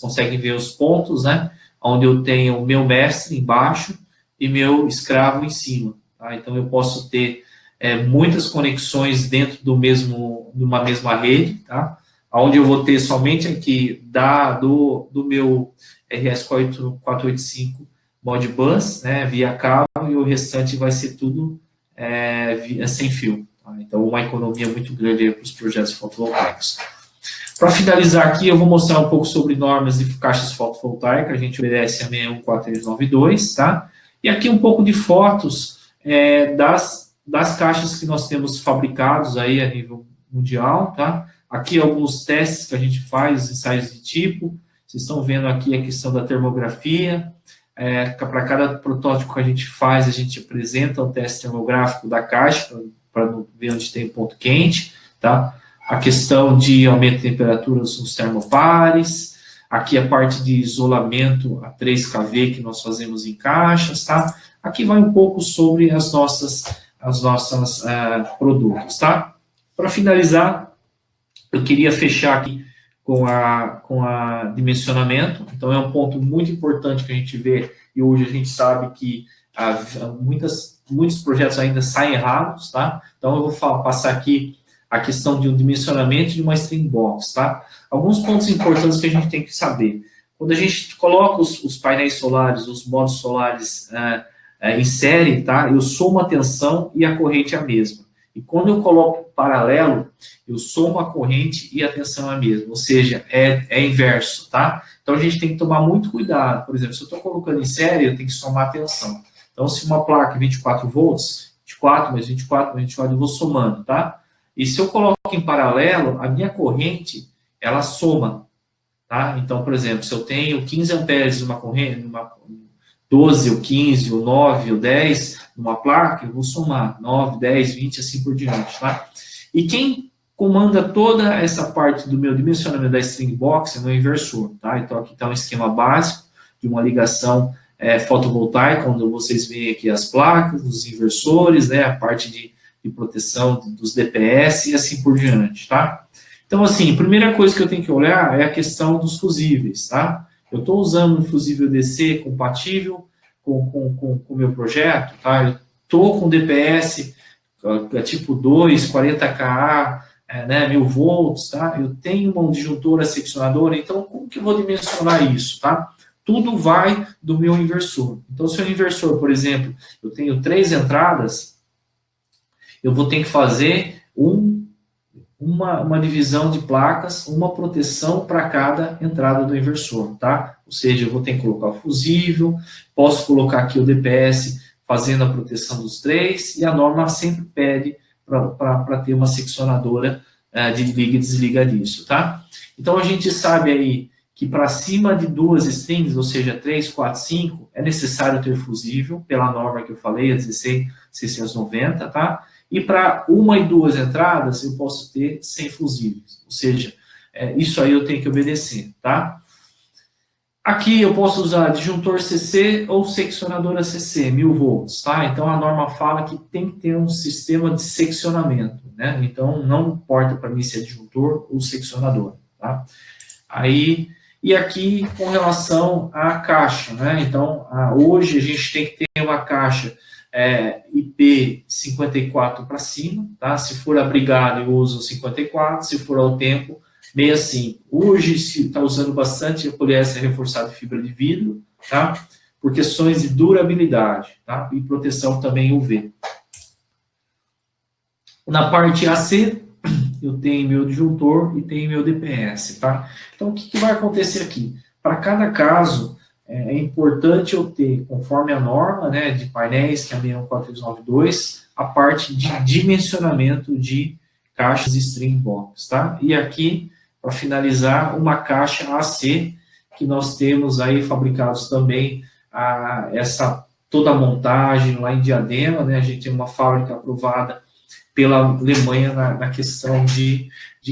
conseguem ver os pontos, né? Onde eu tenho o meu mestre embaixo e meu escravo em cima, tá? Então, eu posso ter muitas conexões dentro de uma mesma rede, tá? Onde eu vou ter somente aqui do meu RS485 Modbus, né, via cabo, e o restante vai ser tudo sem fio. Tá? Então, uma economia muito grande para os projetos fotovoltaicos. Para finalizar aqui, eu vou mostrar um pouco sobre normas de caixas fotovoltaicas. A gente obedece a 61492, tá? E aqui um pouco de fotos das caixas que nós temos fabricados aí a nível mundial, tá? Aqui alguns testes que a gente faz, ensaios de tipo. Vocês estão vendo aqui a questão da termografia. Para cada protótipo que a gente faz, a gente apresenta um teste termográfico da caixa, para ver onde tem ponto quente, tá? A questão de aumento de temperaturas nos termopares, aqui a parte de isolamento a 3 kV que nós fazemos em caixas, tá? Aqui vai um pouco sobre as nossas produtos, tá? Para finalizar, eu queria fechar aqui com a dimensionamento. Então, é um ponto muito importante que a gente vê, e hoje a gente sabe que muitos projetos ainda saem errados, tá? Então, eu vou passar aqui a questão de um dimensionamento de uma string box, tá? Alguns pontos importantes que a gente tem que saber. Quando a gente coloca os painéis solares, os módulos solares em série, tá? Eu somo a tensão e a corrente é a mesma. E quando eu coloco paralelo, eu somo a corrente e a tensão é a mesma. Ou seja, é inverso, tá? Então, a gente tem que tomar muito cuidado. Por exemplo, se eu estou colocando em série, eu tenho que somar a tensão. Então, se uma placa é 24 volts, 24 mais 24 mais 24, eu vou somando, tá? E se eu coloco em paralelo, a minha corrente, ela soma, tá? Então, por exemplo, se eu tenho 15 amperes numa corrente, 12, ou 15, ou 9, ou 10, numa placa, eu vou somar 9, 10, 20, assim por diante, tá? E quem comanda toda essa parte do meu dimensionamento da string box é o meu inversor, tá? Então, aqui está um esquema básico de uma ligação fotovoltaica, onde vocês veem aqui as placas, os inversores, né? A parte de proteção dos DPS e assim por diante, tá? Então, assim, a primeira coisa que eu tenho que olhar é a questão dos fusíveis, tá? Eu estou usando um fusível DC compatível com o meu projeto, tá? Eu estou com DPS tipo 2, 40 kA, né, 1000 volts, tá? Eu tenho uma disjuntora seccionadora, então como que eu vou dimensionar isso, tá? Tudo vai do meu inversor. Então, se o inversor, por exemplo, eu tenho 3 entradas, eu vou ter que fazer uma divisão de placas, uma proteção para cada entrada do inversor, tá? Ou seja, eu vou ter que colocar o fusível, posso colocar aqui o DPS fazendo a proteção dos 3, e a norma sempre pede para ter uma seccionadora de liga e desliga disso, tá? Então, a gente sabe aí que para cima de 2 strings, ou seja, 3, 4, 5, é necessário ter fusível, pela norma que eu falei, a 16690, tá? E para 1 e 2 entradas, eu posso ter sem fusíveis. Ou seja, isso aí eu tenho que obedecer, tá? Aqui eu posso usar disjuntor CC ou seccionadora CC, 1000 volts, tá? Então, a norma fala que tem que ter um sistema de seccionamento, né? Então, não importa para mim se é disjuntor ou seccionador, tá? Aí, e aqui, com relação à caixa, né? Então, hoje a gente tem que ter uma caixa IP54 para cima, tá? Se for abrigado, eu uso 54, se for ao tempo, 65. Hoje se está usando bastante a poliéster reforçado de fibra de vidro, tá? Por questões de durabilidade, tá? E proteção também UV. Na parte AC, eu tenho meu disjuntor e tenho meu DPS, tá? Então, o que vai acontecer aqui? Para cada caso, é importante eu ter, conforme a norma, né, de painéis, que é a 61492, a parte de dimensionamento de caixas string box, tá? E aqui, para finalizar, uma caixa AC, que nós temos aí fabricados também toda a montagem lá em Diadema, né? A gente tem uma fábrica aprovada pela Alemanha na questão de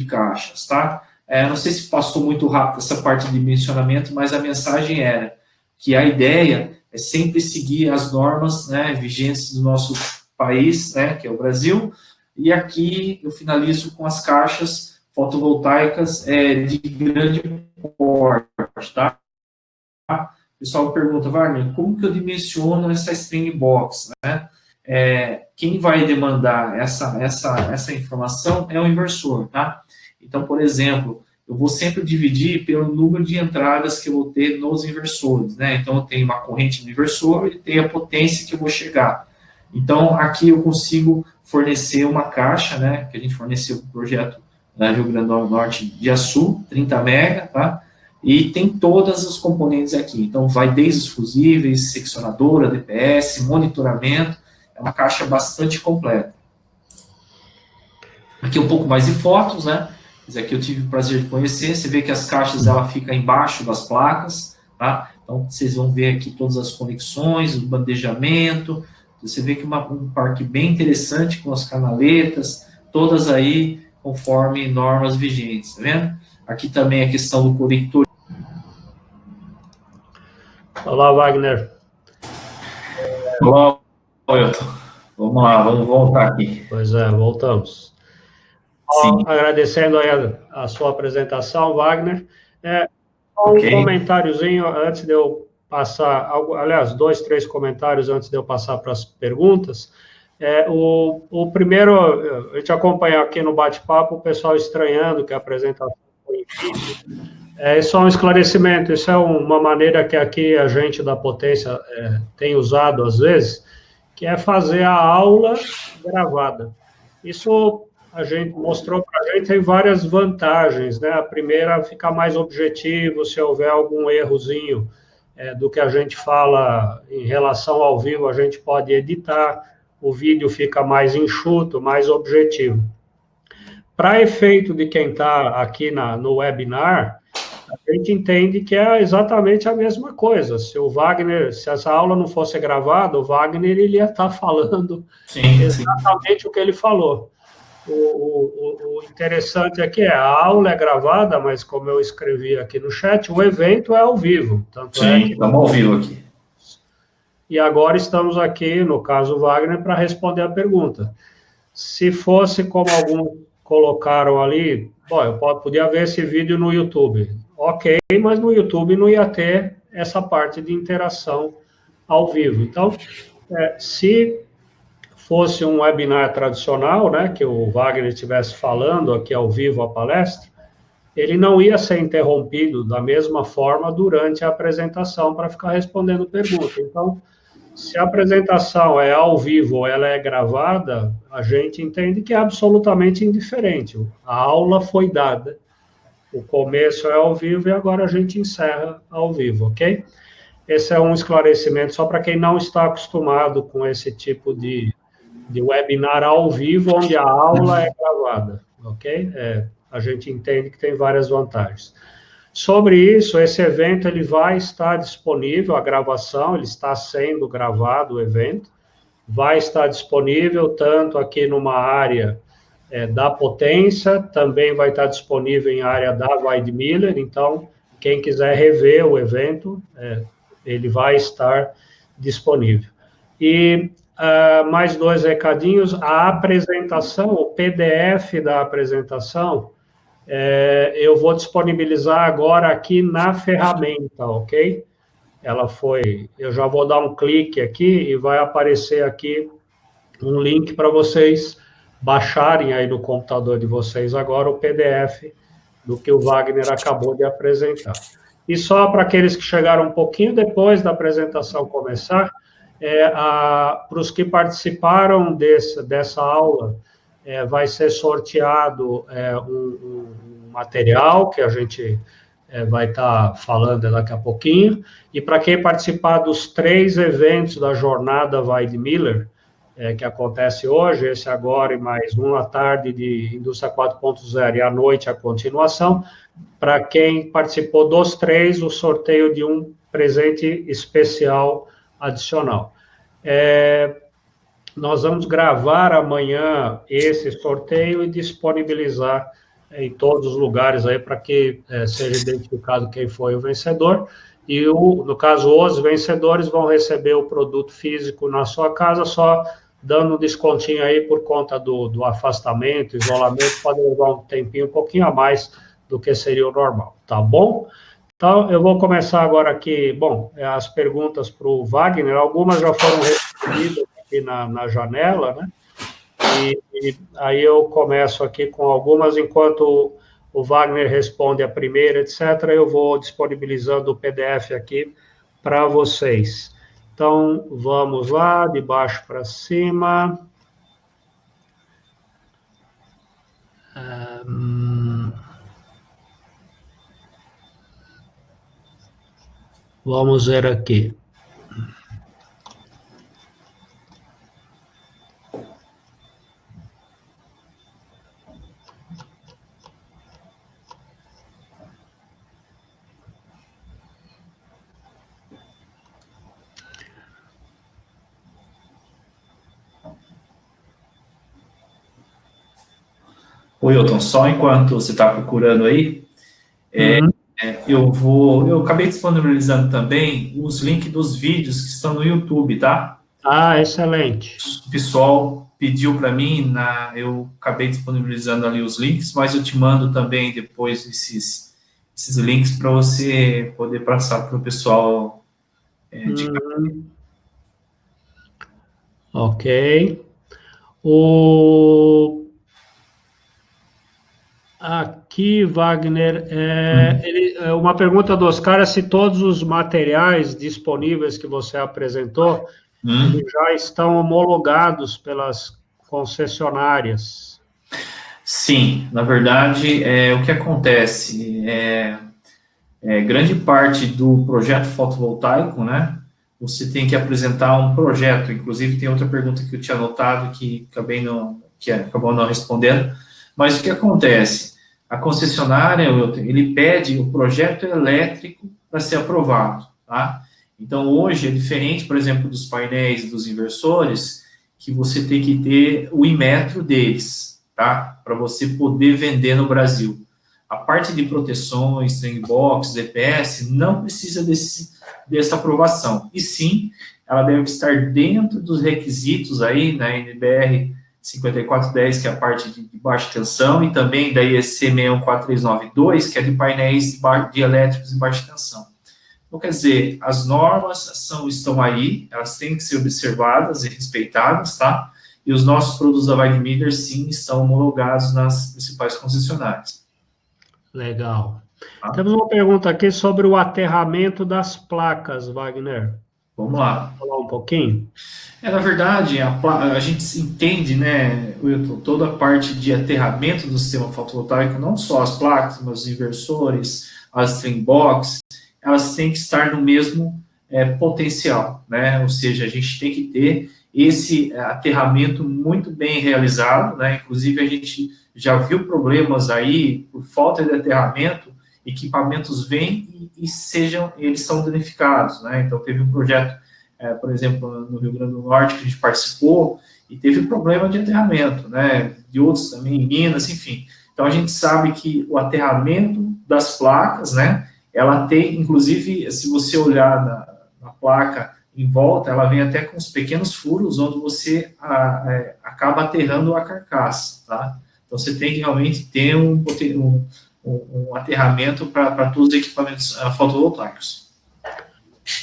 caixas, tá? Não sei se passou muito rápido essa parte de dimensionamento, mas a mensagem era que a ideia é sempre seguir as normas, né, vigentes do nosso país, né, que é o Brasil, e aqui eu finalizo com as caixas fotovoltaicas de grande porte, tá? O pessoal pergunta, Wagner, como que eu dimensiono essa string box, né? Quem vai demandar essa informação é o inversor, tá? Então, por exemplo, eu vou sempre dividir pelo número de entradas que eu vou ter nos inversores, né? Então, eu tenho uma corrente no inversor e tenho a potência que eu vou chegar. Então, aqui eu consigo fornecer uma caixa, né? Que a gente forneceu para o projeto da Rio Grande do Norte de Açu, 30 mega, tá? E tem todos os componentes aqui. Então, vai desde os fusíveis, seccionadora, DPS, monitoramento. É uma caixa bastante completa. Aqui um pouco mais de fotos, né? Esse aqui eu tive o prazer de conhecer. Você vê que as caixas, ela fica embaixo das placas, tá? Então, vocês vão ver aqui todas as conexões, o bandejamento. Você vê que um parque bem interessante com as canaletas, todas aí conforme normas vigentes, tá vendo? Aqui também a questão do conector. Olá, Wagner. Olá, Wilton. Vamos lá, vamos voltar aqui. Pois é, voltamos. Sim. Agradecendo aí a sua apresentação, Wagner. Um comentáriozinho antes de eu passar, aliás, 2, 3 comentários antes de eu passar para as perguntas. O primeiro, a gente acompanha aqui no bate-papo o pessoal estranhando que a apresentação foi em vídeo. É só um esclarecimento, isso é uma maneira que aqui a gente da Potência tem usado às vezes, que é fazer a aula gravada. Isso a gente mostrou para a gente, tem várias vantagens, né? A primeira, ficar mais objetivo, se houver algum errozinho do que a gente fala em relação ao vivo, a gente pode editar, o vídeo fica mais enxuto, mais objetivo. Para efeito de quem está aqui no webinar, a gente entende que é exatamente a mesma coisa. Se essa aula não fosse gravada, o Wagner ele ia estar falando exatamente o que ele falou. O interessante é que a aula é gravada, mas como eu escrevi aqui no chat, o evento é ao vivo. Estamos ao vivo aqui. E agora estamos aqui, no caso Wagner, para responder a pergunta. Se fosse como alguns colocaram ali, bom, eu podia ver esse vídeo no YouTube. Ok, mas no YouTube não ia ter essa parte de interação ao vivo. Então, se fosse um webinar tradicional, né, que o Wagner estivesse falando aqui ao vivo a palestra, ele não ia ser interrompido da mesma forma durante a apresentação para ficar respondendo perguntas. Então, se a apresentação é ao vivo ou ela é gravada, a gente entende que é absolutamente indiferente. A aula foi dada, o começo é ao vivo e agora a gente encerra ao vivo, ok? Esse é um esclarecimento só para quem não está acostumado com esse tipo de webinar ao vivo, onde a aula é gravada, ok? A gente entende que tem várias vantagens. Sobre isso, esse evento ele vai estar disponível, a gravação, ele está sendo gravado, o evento, vai estar disponível tanto aqui numa área da Potência, também vai estar disponível em área da Weidmiller, então, quem quiser rever o evento, ele vai estar disponível. E mais 2 recadinhos, a apresentação, o PDF da apresentação, eu vou disponibilizar agora aqui na ferramenta, ok? Eu já vou dar um clique aqui e vai aparecer aqui um link para vocês baixarem aí no computador de vocês agora o PDF do que o Wagner acabou de apresentar. E só para aqueles que chegaram um pouquinho depois da apresentação começar, para os que participaram dessa aula, vai ser sorteado um material que a gente vai estar falando daqui a pouquinho, e para quem participar dos 3 eventos da jornada Weidmiller, que acontece hoje, esse agora e mais um à tarde de Indústria 4.0 e à noite a continuação, para quem participou dos 3, o sorteio de um presente especial adicional. Nós vamos gravar amanhã esse sorteio e disponibilizar em todos os lugares aí para que seja identificado quem foi o vencedor. E, no caso, os vencedores vão receber o produto físico na sua casa, só dando um descontinho aí por conta do afastamento, isolamento, pode levar um tempinho, um pouquinho a mais do que seria o normal, tá bom? Então, eu vou começar agora aqui, as perguntas para o Wagner, algumas já foram respondidas aqui na janela, né? E aí eu começo aqui com algumas, enquanto o Wagner responde a primeira, etc., eu vou disponibilizando o PDF aqui para vocês. Então, vamos lá, de baixo para cima. Vamos ver aqui. Oi, Wilton, só enquanto você está procurando aí, eu acabei disponibilizando também os links dos vídeos que estão no YouTube, tá? Ah, excelente. O pessoal pediu para mim, eu acabei disponibilizando ali os links, mas eu te mando também depois esses links para você poder passar para o pessoal. Ok. Aqui, Wagner, uma pergunta do Oscar é se todos os materiais disponíveis que você apresentou eles já estão homologados pelas concessionárias. Sim, na verdade, o que acontece grande parte do projeto fotovoltaico, né? Você tem que apresentar um projeto. Inclusive, tem outra pergunta que eu tinha anotado que acabou não respondendo. Mas o que acontece? A concessionária, ele pede o projeto elétrico para ser aprovado, tá? Então, hoje é diferente, por exemplo, dos painéis dos inversores, que você tem que ter o Inmetro deles, tá? Para você poder vender no Brasil. A parte de proteções, string box, DPS, não precisa dessa aprovação. E sim, ela deve estar dentro dos requisitos aí, na NBR 5410, que é a parte de baixa tensão, e também da IEC 614392, que é de painéis de elétricos de baixa tensão. Então, quer dizer, as normas estão aí, elas têm que ser observadas e respeitadas, tá? E os nossos produtos da Weigmiller, sim, estão homologados nas principais concessionárias. Legal. Temos uma pergunta aqui sobre o aterramento das placas, Wagner. Vamos lá. Falar um pouquinho? Na verdade, a gente entende, né, Wilton, toda a parte de aterramento do sistema fotovoltaico, não só as placas, mas os inversores, as string box, elas têm que estar no mesmo potencial, né? Ou seja, a gente tem que ter esse aterramento muito bem realizado, né? Inclusive, a gente já viu problemas aí por falta de aterramento, equipamentos vêm e eles são danificados, né? Então, teve um projeto, por exemplo, no Rio Grande do Norte, que a gente participou, e teve problema de aterramento, né? De outros também, em Minas, enfim. Então, a gente sabe que o aterramento das placas, né? Ela tem, inclusive, se você olhar na placa em volta, ela vem até com uns pequenos furos, onde você acaba aterrando a carcaça, tá? Então, você tem que realmente ter um aterramento para todos os equipamentos fotovoltaicos.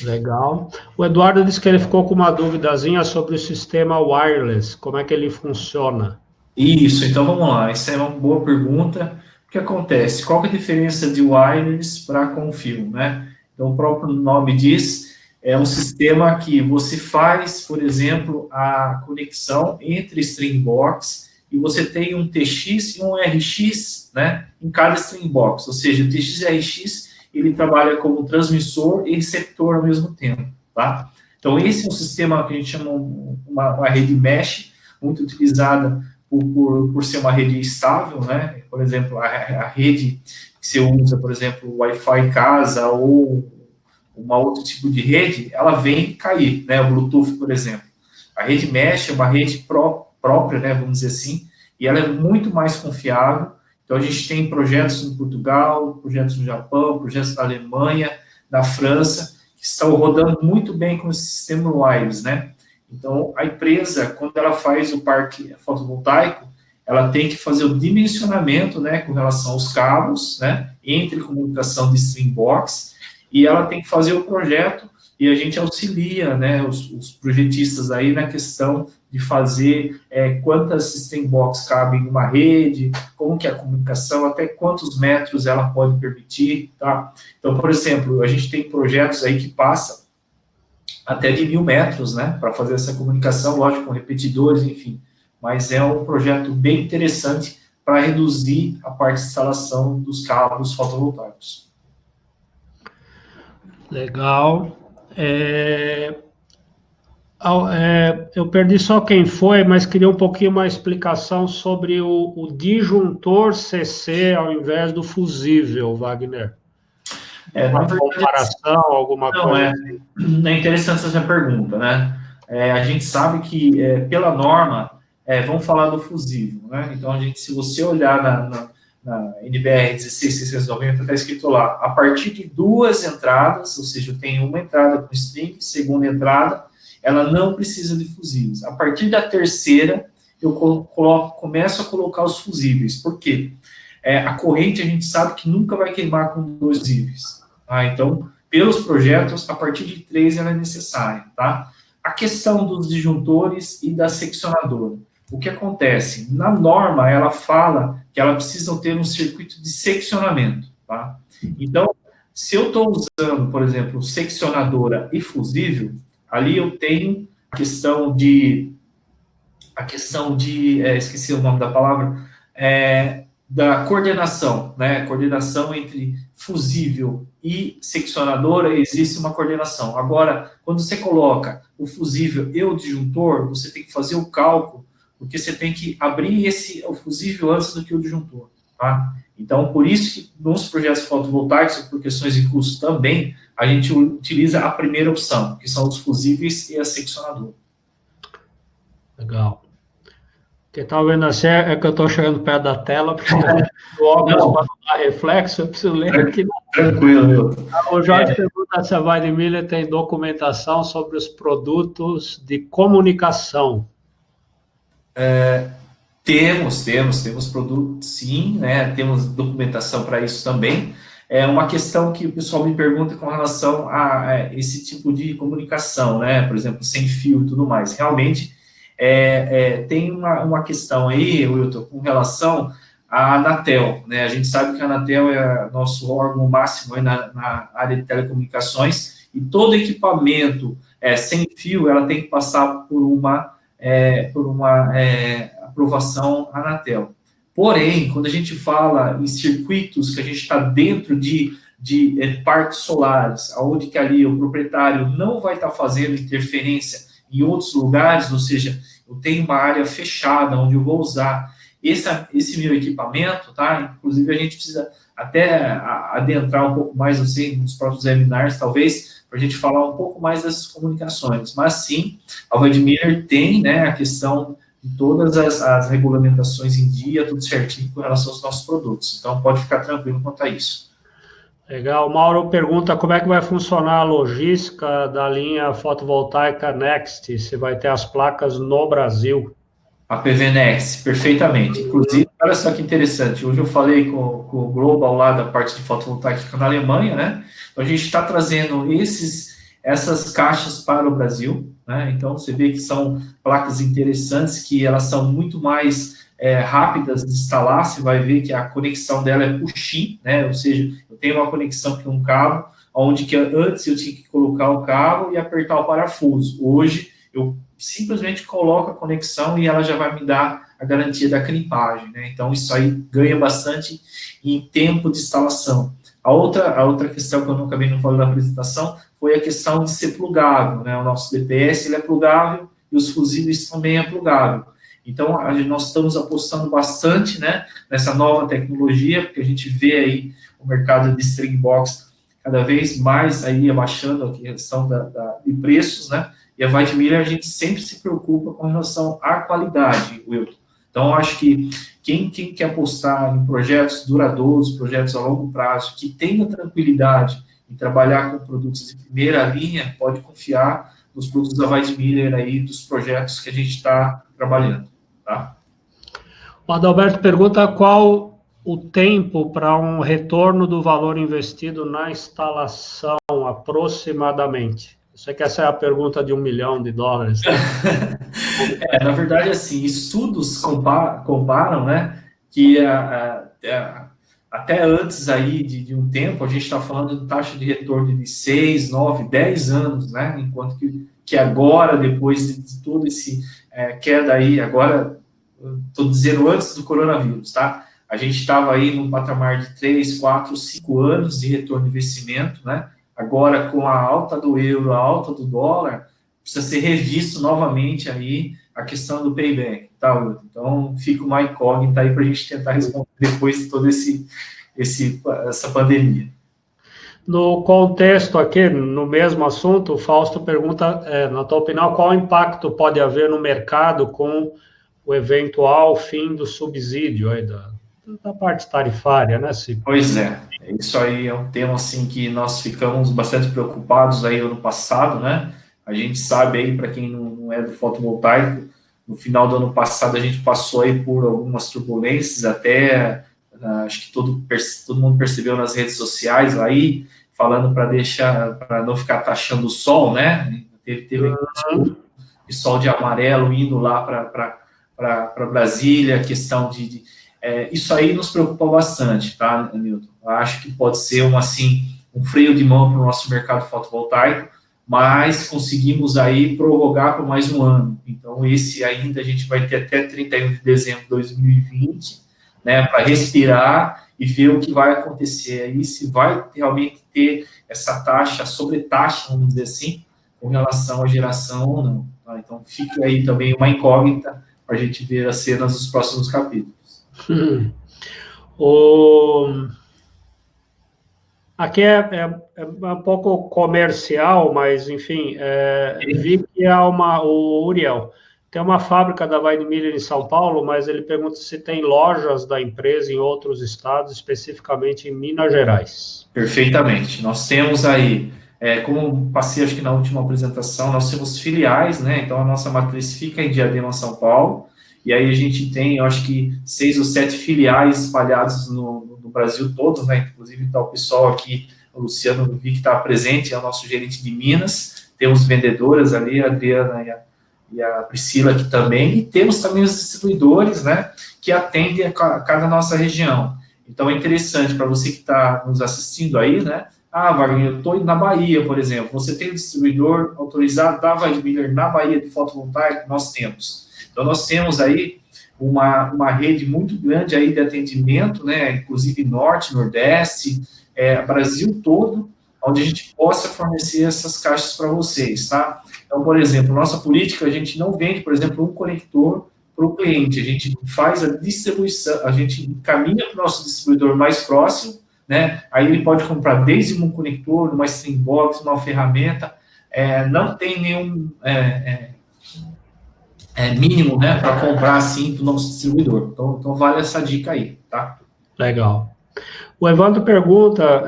Legal. O Eduardo disse que ele ficou com uma duvidazinha sobre o sistema wireless, como é que ele funciona? Isso, então vamos lá, essa é uma boa pergunta. O que acontece? Qual que é a diferença de wireless para com fio, né? Então, o próprio nome diz, é um sistema que você faz, por exemplo, a conexão entre string box e você tem um TX e um RX, né, em cada string box, ou seja, o TX e o RX, ele trabalha como transmissor e receptor ao mesmo tempo, tá? Então, esse é um sistema que a gente chama uma rede mesh, muito utilizada por ser uma rede estável, né? Por exemplo, a rede que você usa, por exemplo, Wi-Fi casa ou um outro tipo de rede, ela vem cair, né? O Bluetooth, por exemplo. A rede mesh é uma rede própria, né? Vamos dizer assim, e ela é muito mais confiável. Então, a gente tem projetos em Portugal, projetos no Japão, projetos na Alemanha, na França, que estão rodando muito bem com esse sistema wireless, né? Então, a empresa, quando ela faz o parque fotovoltaico, ela tem que fazer o dimensionamento, né, com relação aos cabos, né, entre comunicação de string box, e ela tem que fazer o projeto, e a gente auxilia, né, os projetistas aí na questão de fazer quantas string box cabem em uma rede, como que é a comunicação, até quantos metros ela pode permitir, tá? Então, por exemplo, a gente tem projetos aí que passam até de 1.000 metros, né, para fazer essa comunicação, lógico, com repetidores, enfim, mas é um projeto bem interessante para reduzir a parte de instalação dos cabos fotovoltaicos. Legal. Eu perdi só quem foi, mas queria um pouquinho uma explicação sobre o disjuntor CC ao invés do fusível, Wagner. Uma comparação, alguma coisa assim. É interessante essa pergunta, né? A gente sabe que, pela norma, vamos falar do fusível, né? Então, se você olhar na NBR 16690, está escrito lá, a partir de 2 entradas, ou seja, eu tenho uma entrada com string, segunda entrada, ela não precisa de fusíveis. A partir da terceira, eu começo a colocar os fusíveis. Por quê? A corrente, a gente sabe que nunca vai queimar com 2 fusíveis. Tá? Então, pelos projetos, a partir de 3 ela é necessária. Tá? A questão dos disjuntores e da seccionadora. O que acontece? Na norma, ela fala que ela precisa ter um circuito de seccionamento. Tá? Então, se eu estou usando, por exemplo, seccionadora e fusível, ali eu tenho a questão de esqueci o nome da palavra, da coordenação, né? Coordenação entre fusível e seccionadora, existe uma coordenação. Agora, quando você coloca o fusível e o disjuntor, você tem que fazer o cálculo, porque você tem que abrir o fusível antes do que o disjuntor, tá? Então, por isso que nos projetos fotovoltaicos, por questões de custo também, a gente utiliza a primeira opção, que são os fusíveis e a seccionadora. Legal. Quem está vendo assim é que eu estou chegando perto da tela, porque o óculos para não dar reflexo, eu preciso ler aqui. Tranquilo, meu. O Jorge pergunta se a Weidmiller tem documentação sobre os produtos de comunicação. Temos produtos, sim, né? Temos documentação para isso também. É uma questão que o pessoal me pergunta com relação a esse tipo de comunicação, né? Por exemplo, sem fio e tudo mais. Realmente, tem uma questão aí, Wilton, com relação à Anatel, né? A gente sabe que a Anatel é nosso órgão máximo aí na área de telecomunicações e todo equipamento sem fio, ela tem que passar por uma aprovação Anatel. Porém, quando a gente fala em circuitos que a gente está dentro de parques solares, onde que ali o proprietário não vai estar fazendo interferência em outros lugares, ou seja, eu tenho uma área fechada onde eu vou usar esse meu equipamento, tá? Inclusive, a gente precisa até adentrar um pouco mais, assim, nos próprios webinars, talvez, para a gente falar um pouco mais dessas comunicações. Mas, sim, a Weidmiller tem, né, a questão de todas as regulamentações em dia, tudo certinho com relação aos nossos produtos. Então, pode ficar tranquilo quanto a isso. Legal. Mauro pergunta como é que vai funcionar a logística da linha fotovoltaica Next, se vai ter as placas no Brasil. A PV Next, perfeitamente. Inclusive, olha só que interessante, hoje eu falei com o Global lá da parte de fotovoltaica na Alemanha, né? Então, a gente está trazendo essas caixas para o Brasil, né? Então, você vê que são placas interessantes, que elas são muito mais rápidas de instalar, você vai ver que a conexão dela é push-in, né? Ou seja, eu tenho uma conexão com um cabo, onde que antes eu tinha que colocar o cabo e apertar o parafuso. Hoje, eu simplesmente coloco a conexão e ela já vai me dar a garantia da crimpagem, né? Então, isso aí ganha bastante em tempo de instalação. A outra questão que eu não acabei não falando na apresentação foi a questão de ser plugável, né? O nosso DPS ele é plugável e os fusíveis também é plugável. Então, nós estamos apostando bastante, né, nessa nova tecnologia, porque a gente vê aí o mercado de string box cada vez mais aí abaixando a questão de preços, né? E a Weidmiller, a gente sempre se preocupa com relação à qualidade, Wilton. Então, acho que quem quer apostar em projetos duradouros, projetos a longo prazo, que tenha tranquilidade em trabalhar com produtos de primeira linha, pode confiar nos produtos da Weidmiller aí, dos projetos que a gente está trabalhando, tá? O Adalberto pergunta qual o tempo para um retorno do valor investido na instalação, aproximadamente. Sei que essa é a pergunta de $1 milhão. Na verdade, assim, estudos comparam, né, que até antes aí de um tempo, a gente está falando de taxa de retorno de 6, 9, 10 anos, né, enquanto que agora, depois de todo esse queda aí, agora, estou dizendo antes do coronavírus, tá? A gente estava aí num patamar de 3, 4, 5 anos de retorno de investimento, né? Agora, com a alta do euro, a alta do dólar, precisa ser revisto novamente aí a questão do payback, tá, Wilton? Então, fica uma incógnita aí para a gente tentar responder depois de toda essa pandemia. No contexto aqui, no mesmo assunto, o Fausto pergunta, na tua opinião, qual impacto pode haver no mercado com o eventual fim do subsídio aí da parte tarifária, né, Cipo? Pois é, isso aí é um tema assim que nós ficamos bastante preocupados aí ano passado, né? A gente sabe aí, para quem não é do fotovoltaico, no final do ano passado a gente passou aí por algumas turbulências, até acho que todo mundo percebeu nas redes sociais aí, falando para não ficar taxando o sol, né? Teve o sol de amarelo indo lá para Brasília, a questão isso aí nos preocupa bastante, tá, Nilton? Eu acho que pode ser um freio de mão para o nosso mercado fotovoltaico, mas conseguimos aí prorrogar por mais um ano. Então, esse ainda a gente vai ter até 31 de dezembro de 2020, né, para respirar e ver o que vai acontecer aí, se vai realmente ter essa taxa, sobretaxa, vamos dizer assim, com relação à geração ou não. Tá? Então, fica aí também uma incógnita para a gente ver as cenas dos próximos capítulos. Aqui é um pouco comercial, mas, enfim, vi que o Uriel tem uma fábrica da Weidmiller em São Paulo, mas ele pergunta se tem lojas da empresa em outros estados, especificamente em Minas Gerais. Perfeitamente. Nós temos aí, como passei acho que na última apresentação, nós temos filiais, né? Então a nossa matriz fica em Diadema, São Paulo, e aí a gente tem, eu acho que 6 ou 7 filiais espalhados no Brasil todo, né? Inclusive está o pessoal aqui, o Luciano vi que está presente, é o nosso gerente de Minas, temos vendedoras ali, a Adriana e a Priscila aqui também, e temos também os distribuidores, né? Que atendem a cada nossa região. Então, é interessante para você que está nos assistindo aí, né? Ah, Wagner, eu estou na Bahia, por exemplo. Você tem um distribuidor autorizado da Weidmiller na Bahia de fotovoltaico? Nós temos. Então, nós temos aí uma rede muito grande aí de atendimento, né? Inclusive Norte, Nordeste, Brasil todo, onde a gente possa fornecer essas caixas para vocês, tá? Então, por exemplo, nossa política, a gente não vende, por exemplo, um conector para o cliente, a gente faz a distribuição, a gente encaminha para o nosso distribuidor mais próximo, né? Aí ele pode comprar desde um conector, uma string box, uma ferramenta, não tem nenhum mínimo, né, para comprar assim do nosso distribuidor. Então vale essa dica aí, tá? Legal. O Evandro pergunta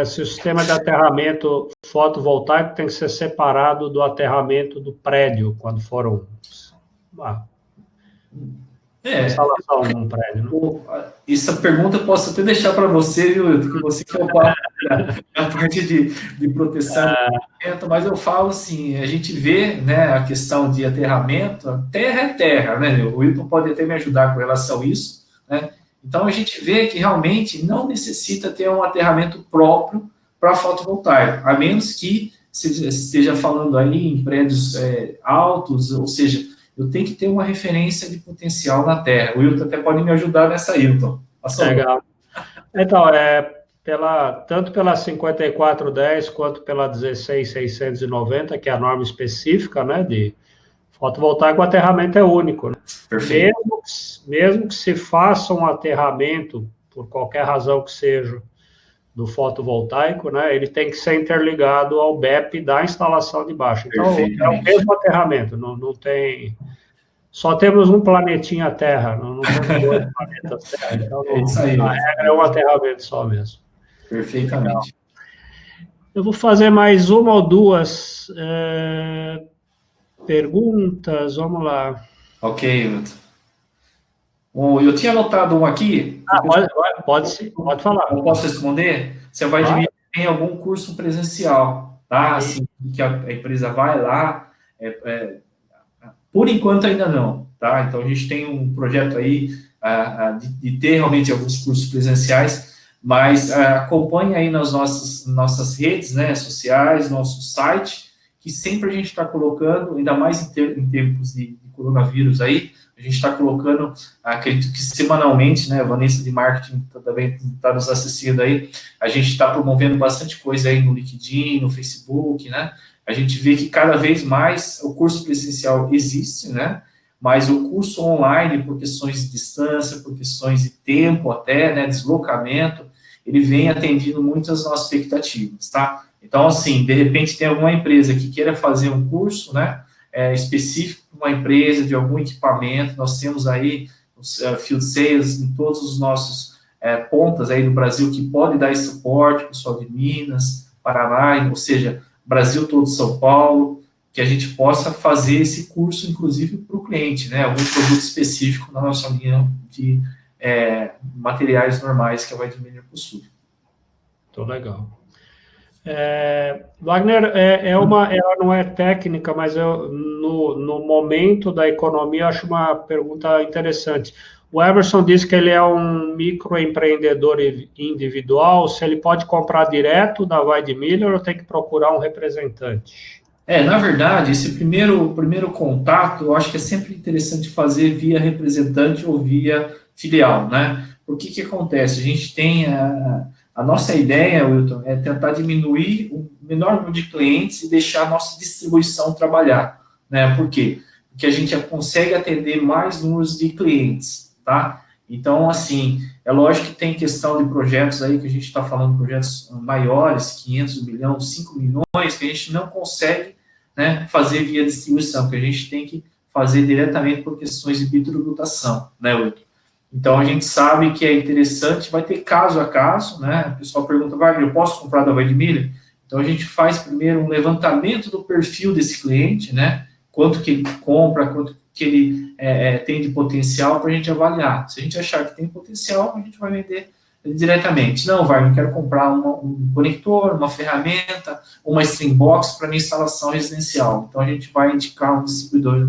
se o sistema de aterramento fotovoltaico tem que ser separado do aterramento do prédio, quando for uma instalação num prédio. Né? Essa pergunta eu posso até deixar para você, viu, que você que é o papo da parte de proteção, mas eu falo assim, a gente vê, né, a questão de aterramento, terra é terra, né, o Wilton pode até me ajudar com relação a isso, né, então a gente vê que realmente não necessita ter um aterramento próprio para fotovoltaico, a menos que se esteja falando aí em prédios altos, ou seja, eu tenho que ter uma referência de potencial na Terra. O Wilton até pode me ajudar nessa, Wilton. Legal. Então, tanto pela 5410 quanto pela 16690, que é a norma específica, né, de fotovoltaico, o aterramento é único. Né? Perfeito. Mesmo que se faça um aterramento, por qualquer razão que seja, do fotovoltaico, né, ele tem que ser interligado ao BEP da instalação de baixo. Então, é o mesmo aterramento, não tem... Só temos um planetinha Terra, não temos 2 planetas Terra, então a regra é um aterramento só mesmo. Perfeitamente. Eu vou fazer mais uma ou duas perguntas, vamos lá. Ok, Wilton. Eu tinha anotado um aqui. Pode falar. Eu posso responder? Você vai diminuir em algum curso presencial. tá? Assim, que a empresa vai lá, por enquanto ainda não, tá? Então a gente tem um projeto aí de ter realmente alguns cursos presenciais, mas acompanhe aí nas nossas redes, né, sociais, nosso site, que sempre a gente está colocando, ainda mais em tempos de coronavírus aí, a gente está colocando, acredito que semanalmente, né, a Vanessa de Marketing também está nos assistindo aí, a gente está promovendo bastante coisa aí no LinkedIn, no Facebook, né, a gente vê que cada vez mais o curso presencial existe, né, mas o curso online, por questões de distância, por questões de tempo até, né, deslocamento, ele vem atendendo muitas nossas expectativas, tá? Então, assim, de repente tem alguma empresa que queira fazer um curso, né, específico para uma empresa, de algum equipamento, nós temos aí os field sales em todos os nossos pontas aí do Brasil que podem dar esse suporte, pessoal de Minas, Paraná, ou seja, Brasil todo, São Paulo, que a gente possa fazer esse curso, inclusive, para o cliente, né, algum produto específico na nossa linha de materiais normais que a White Miller possui. Tô legal. Wagner, ela não é técnica, mas no momento da economia, eu acho uma pergunta interessante. O Emerson disse que ele é um microempreendedor individual, se ele pode comprar direto da Weide Miller ou tem que procurar um representante? Na verdade, esse primeiro contato, eu acho que é sempre interessante fazer via representante ou via filial, né? O que acontece? A gente tem a nossa ideia, Wilton, é tentar diminuir o menor número de clientes e deixar a nossa distribuição trabalhar, né? Por quê? Porque a gente consegue atender mais números de clientes, tá? Então, assim, é lógico que tem questão de projetos aí, que a gente está falando de projetos maiores, 500 milhões, 5 milhões, que a gente não consegue, né, fazer via distribuição, que a gente tem que fazer diretamente por questões de bitributação, né, Wilton? Então, a gente sabe que é interessante, vai ter caso a caso, né? O pessoal pergunta, Wagner, eu posso comprar da Weidmiller? Então, a gente faz primeiro um levantamento do perfil desse cliente, né? Quanto que ele compra, quanto que ele tem de potencial para a gente avaliar. Se a gente achar que tem potencial, a gente vai vender diretamente. Não, Wagner, eu quero comprar um conector, uma ferramenta, uma string box para minha instalação residencial. Então, a gente vai indicar um distribuidor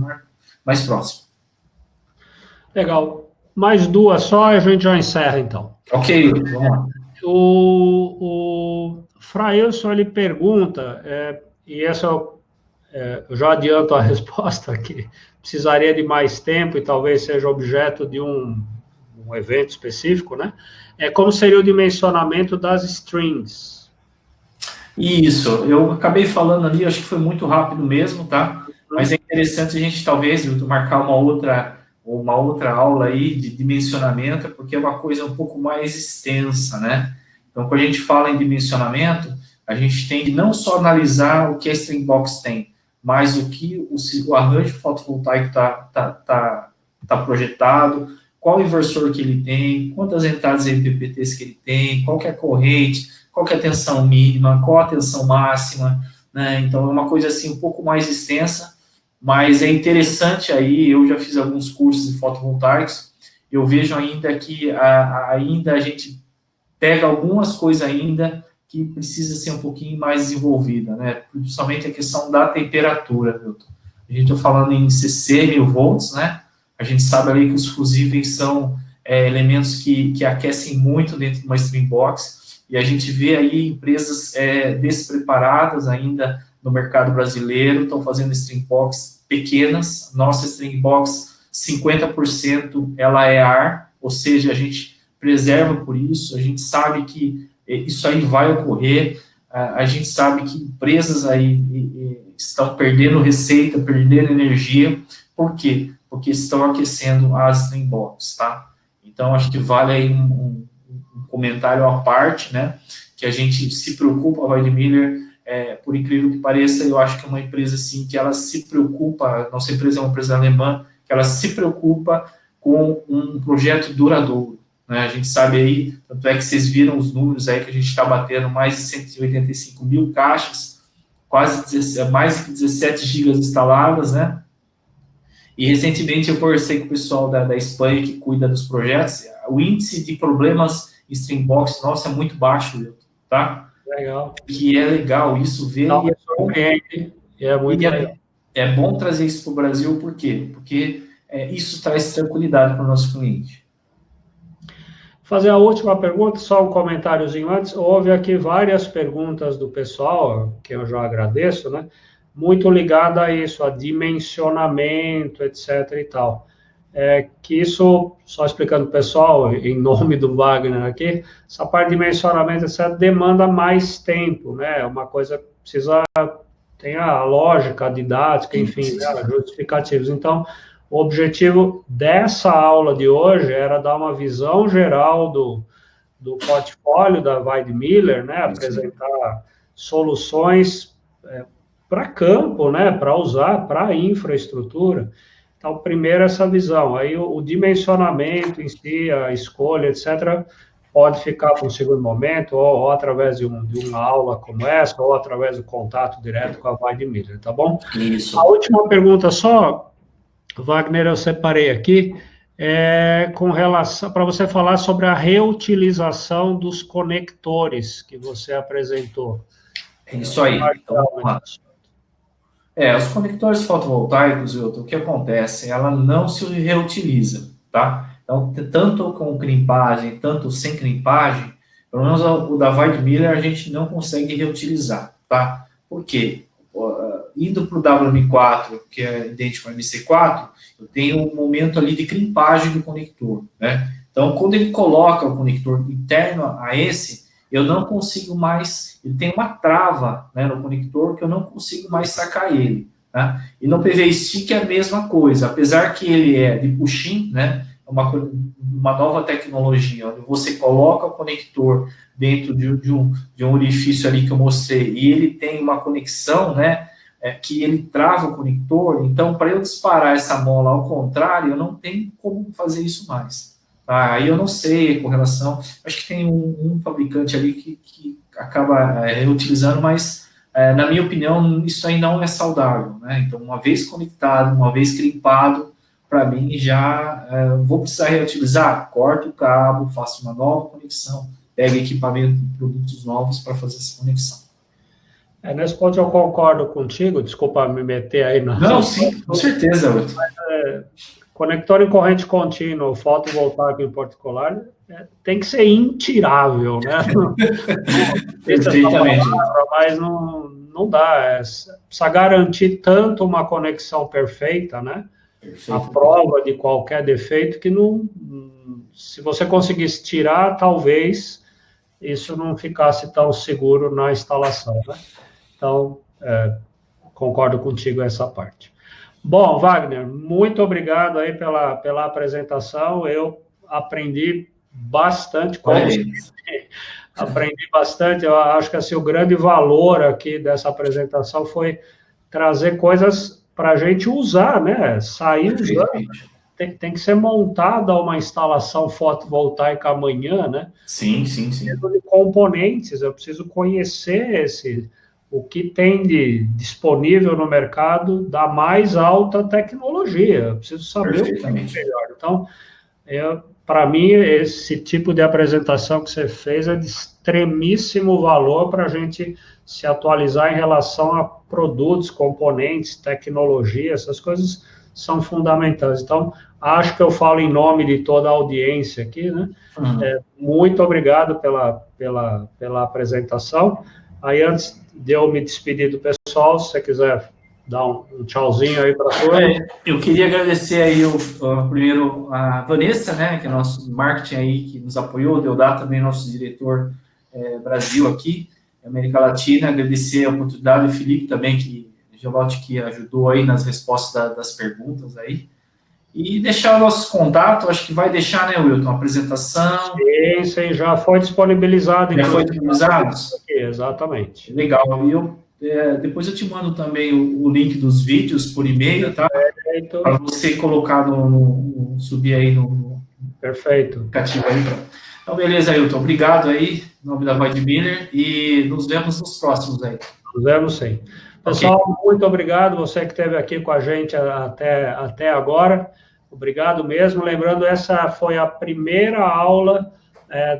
mais próximo. Legal. Mais duas só e a gente já encerra, então. Ok, vamos lá. O Frailson, ele pergunta, e essa eu já adianto a resposta, que precisaria de mais tempo e talvez seja objeto de um evento específico, né? Como seria o dimensionamento das strings? Isso, eu acabei falando ali, acho que foi muito rápido mesmo, tá? Mas é interessante a gente, talvez, marcar uma outra aula aí de dimensionamento, porque é uma coisa um pouco mais extensa, né? Então, quando a gente fala em dimensionamento, a gente tem que não só analisar o que a string box tem, mas o que o arranjo fotovoltaico está projetado, qual inversor que ele tem, quantas entradas MPPTs que ele tem, qual que é a corrente, qual que é a tensão mínima, qual a tensão máxima, né? Então, é uma coisa assim um pouco mais extensa, mas é interessante aí, eu já fiz alguns cursos de fotovoltaicos, eu vejo ainda que ainda a gente pega algumas coisas ainda que precisa ser um pouquinho mais desenvolvida, né? Principalmente a questão da temperatura, Milton. A gente está falando em CC, 1000 volts, né? A gente sabe ali que os fusíveis são elementos que aquecem muito dentro de uma string box, e a gente vê aí empresas despreparadas ainda no mercado brasileiro, estão fazendo string box pequenas. Nossa string box, 50% ela é ar, ou seja, a gente preserva por isso, a gente sabe que isso aí vai ocorrer, a gente sabe que empresas aí estão perdendo receita, perdendo energia. Por quê? Porque estão aquecendo as string box, tá? Então, acho que vale aí um comentário à parte, né? Que a gente se preocupa, a Weide Miller, por incrível que pareça, eu acho que é uma empresa, assim, que ela se preocupa, nossa empresa é uma empresa alemã, que ela se preocupa com um projeto duradouro, né? A gente sabe aí, tanto é que vocês viram os números aí que a gente está batendo mais de 185 mil caixas, mais de 17 gigas instaladas, né? E recentemente eu conversei com o pessoal da Espanha que cuida dos projetos, o índice de problemas em Stringbox, nossa, é muito baixo, tá? Legal. Que é legal isso ver. Não me surpreende. É muito legal. É bom trazer isso para o Brasil, por quê? Porque isso traz tranquilidade para o nosso cliente. Fazer a última pergunta, só um comentáriozinho antes. Houve aqui várias perguntas do pessoal, que eu já agradeço, né? Muito ligada a isso, a dimensionamento, etc. e tal. Que isso, só explicando para o pessoal, em nome do Wagner aqui, essa parte de dimensionamento, etc., demanda mais tempo, né? Uma coisa que precisa, tem a lógica, a didática, enfim, né? Justificativos. Então, o objetivo dessa aula de hoje era dar uma visão geral do portfólio da Weidmiller, né? Apresentar soluções para campo, né? Para usar, para infraestrutura. Então, primeiro essa visão. Aí o dimensionamento em si, a escolha, etc., pode ficar para um segundo momento, ou através de uma aula como essa, ou através do contato direto com a Weidmiller, tá bom? Isso. A última pergunta só, Wagner, eu separei aqui, com relação, para você falar sobre a reutilização dos conectores que você apresentou. É isso aí. Então, vamos lá. Os conectores fotovoltaicos, Wilton, o que acontece? Ela não se reutiliza, tá? Então, tanto com crimpagem, tanto sem crimpagem, pelo menos o da Weidmiller a gente não consegue reutilizar, tá? Por quê? Indo para o WM4, que é idêntico ao MC4, eu tenho um momento ali de crimpagem do conector, né? Então, quando ele coloca o conector interno a esse, eu não consigo mais, ele tem uma trava, né, no conector que eu não consigo mais sacar ele, né? E no PV Stick é a mesma coisa, apesar que ele é de push-in, né, uma nova tecnologia, onde você coloca o conector dentro de um orifício ali que eu mostrei, e ele tem uma conexão, né, que ele trava o conector, então para eu disparar essa mola ao contrário, eu não tenho como fazer isso mais. Aí eu não sei com relação, acho que tem um fabricante ali que acaba reutilizando, mas na minha opinião isso aí não é saudável, né? Então uma vez conectado, uma vez crimpado, para mim já vou precisar reutilizar, corto o cabo, faço uma nova conexão, pego equipamento, produtos novos para fazer essa conexão. Nesse ponto eu concordo contigo, desculpa me meter aí na... Não, sim, com certeza, Wilton. Conector em corrente contínua, fotovoltaico em particular, tem que ser intirável, né? Perfeitamente. Mas não dá, precisa garantir tanto uma conexão perfeita, né? A prova de qualquer defeito que não, se você conseguisse tirar, talvez isso não ficasse tão seguro na instalação, né? Então, concordo contigo essa parte. Bom, Wagner, muito obrigado aí pela apresentação. Eu aprendi bastante com você. Aprendi bastante. Eu acho que assim, o grande valor aqui dessa apresentação foi trazer coisas para a gente usar, né? Sair usando. Tem que ser montada uma instalação fotovoltaica amanhã, né? Sim. De componentes, eu preciso conhecer o que tem de disponível no mercado da mais alta tecnologia. Eu preciso saber o que é melhor. Então, para mim, esse tipo de apresentação que você fez é de extremíssimo valor para a gente se atualizar em relação a produtos, componentes, tecnologia, essas coisas são fundamentais. Então, acho que eu falo em nome de toda a audiência aqui, né? Muito obrigado pela apresentação. Aí, antes de eu me despedir do pessoal, se você quiser dar um tchauzinho aí para todos. Eu queria agradecer aí primeiro a Vanessa, né, que é nosso marketing aí, que nos apoiou, o Deodato também, nosso diretor Brasil aqui, América Latina, agradecer a oportunidade, o Felipe também, que ajudou aí nas respostas das perguntas aí. E deixar o nosso contato, acho que vai deixar, né, Wilton, a apresentação. Sim, já foi disponibilizado. Já foi disponibilizado? Exatamente. Legal. E depois eu te mando também o link dos vídeos por e-mail, tá? Para você colocar subir aí no... Perfeito. Aplicativo aí. Então, beleza, Wilton. Obrigado aí, em nome da Weidmiller, e nos vemos nos próximos aí. Nos vemos, sim. Pessoal, muito obrigado, você que esteve aqui com a gente até agora. Obrigado mesmo. Lembrando, essa foi a primeira aula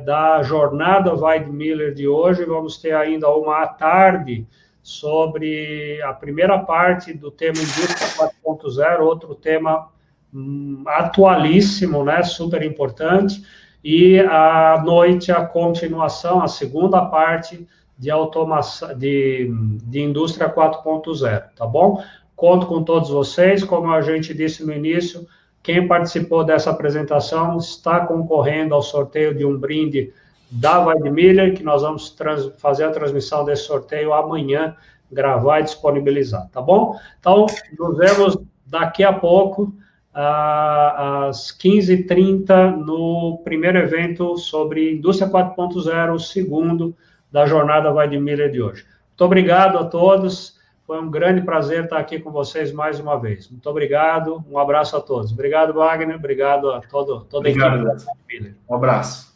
da jornada Weidmiller de hoje. Vamos ter ainda uma à tarde sobre a primeira parte do tema Indústria 4.0, outro tema atualíssimo, né, super importante, e à noite a continuação, a segunda parte de automação, de Indústria 4.0, tá bom? Conto com todos vocês, como a gente disse no início, quem participou dessa apresentação está concorrendo ao sorteio de um brinde da Weidmiller, que nós vamos fazer a transmissão desse sorteio amanhã, gravar e disponibilizar, tá bom? Então, nos vemos daqui a pouco, às 15h30, no primeiro evento sobre Indústria 4.0, o segundo da jornada Weidmiller de hoje. Muito obrigado a todos. Foi um grande prazer estar aqui com vocês mais uma vez. Muito obrigado, um abraço a todos. Obrigado, Wagner, obrigado a toda a equipe da Weidmiller. Um abraço.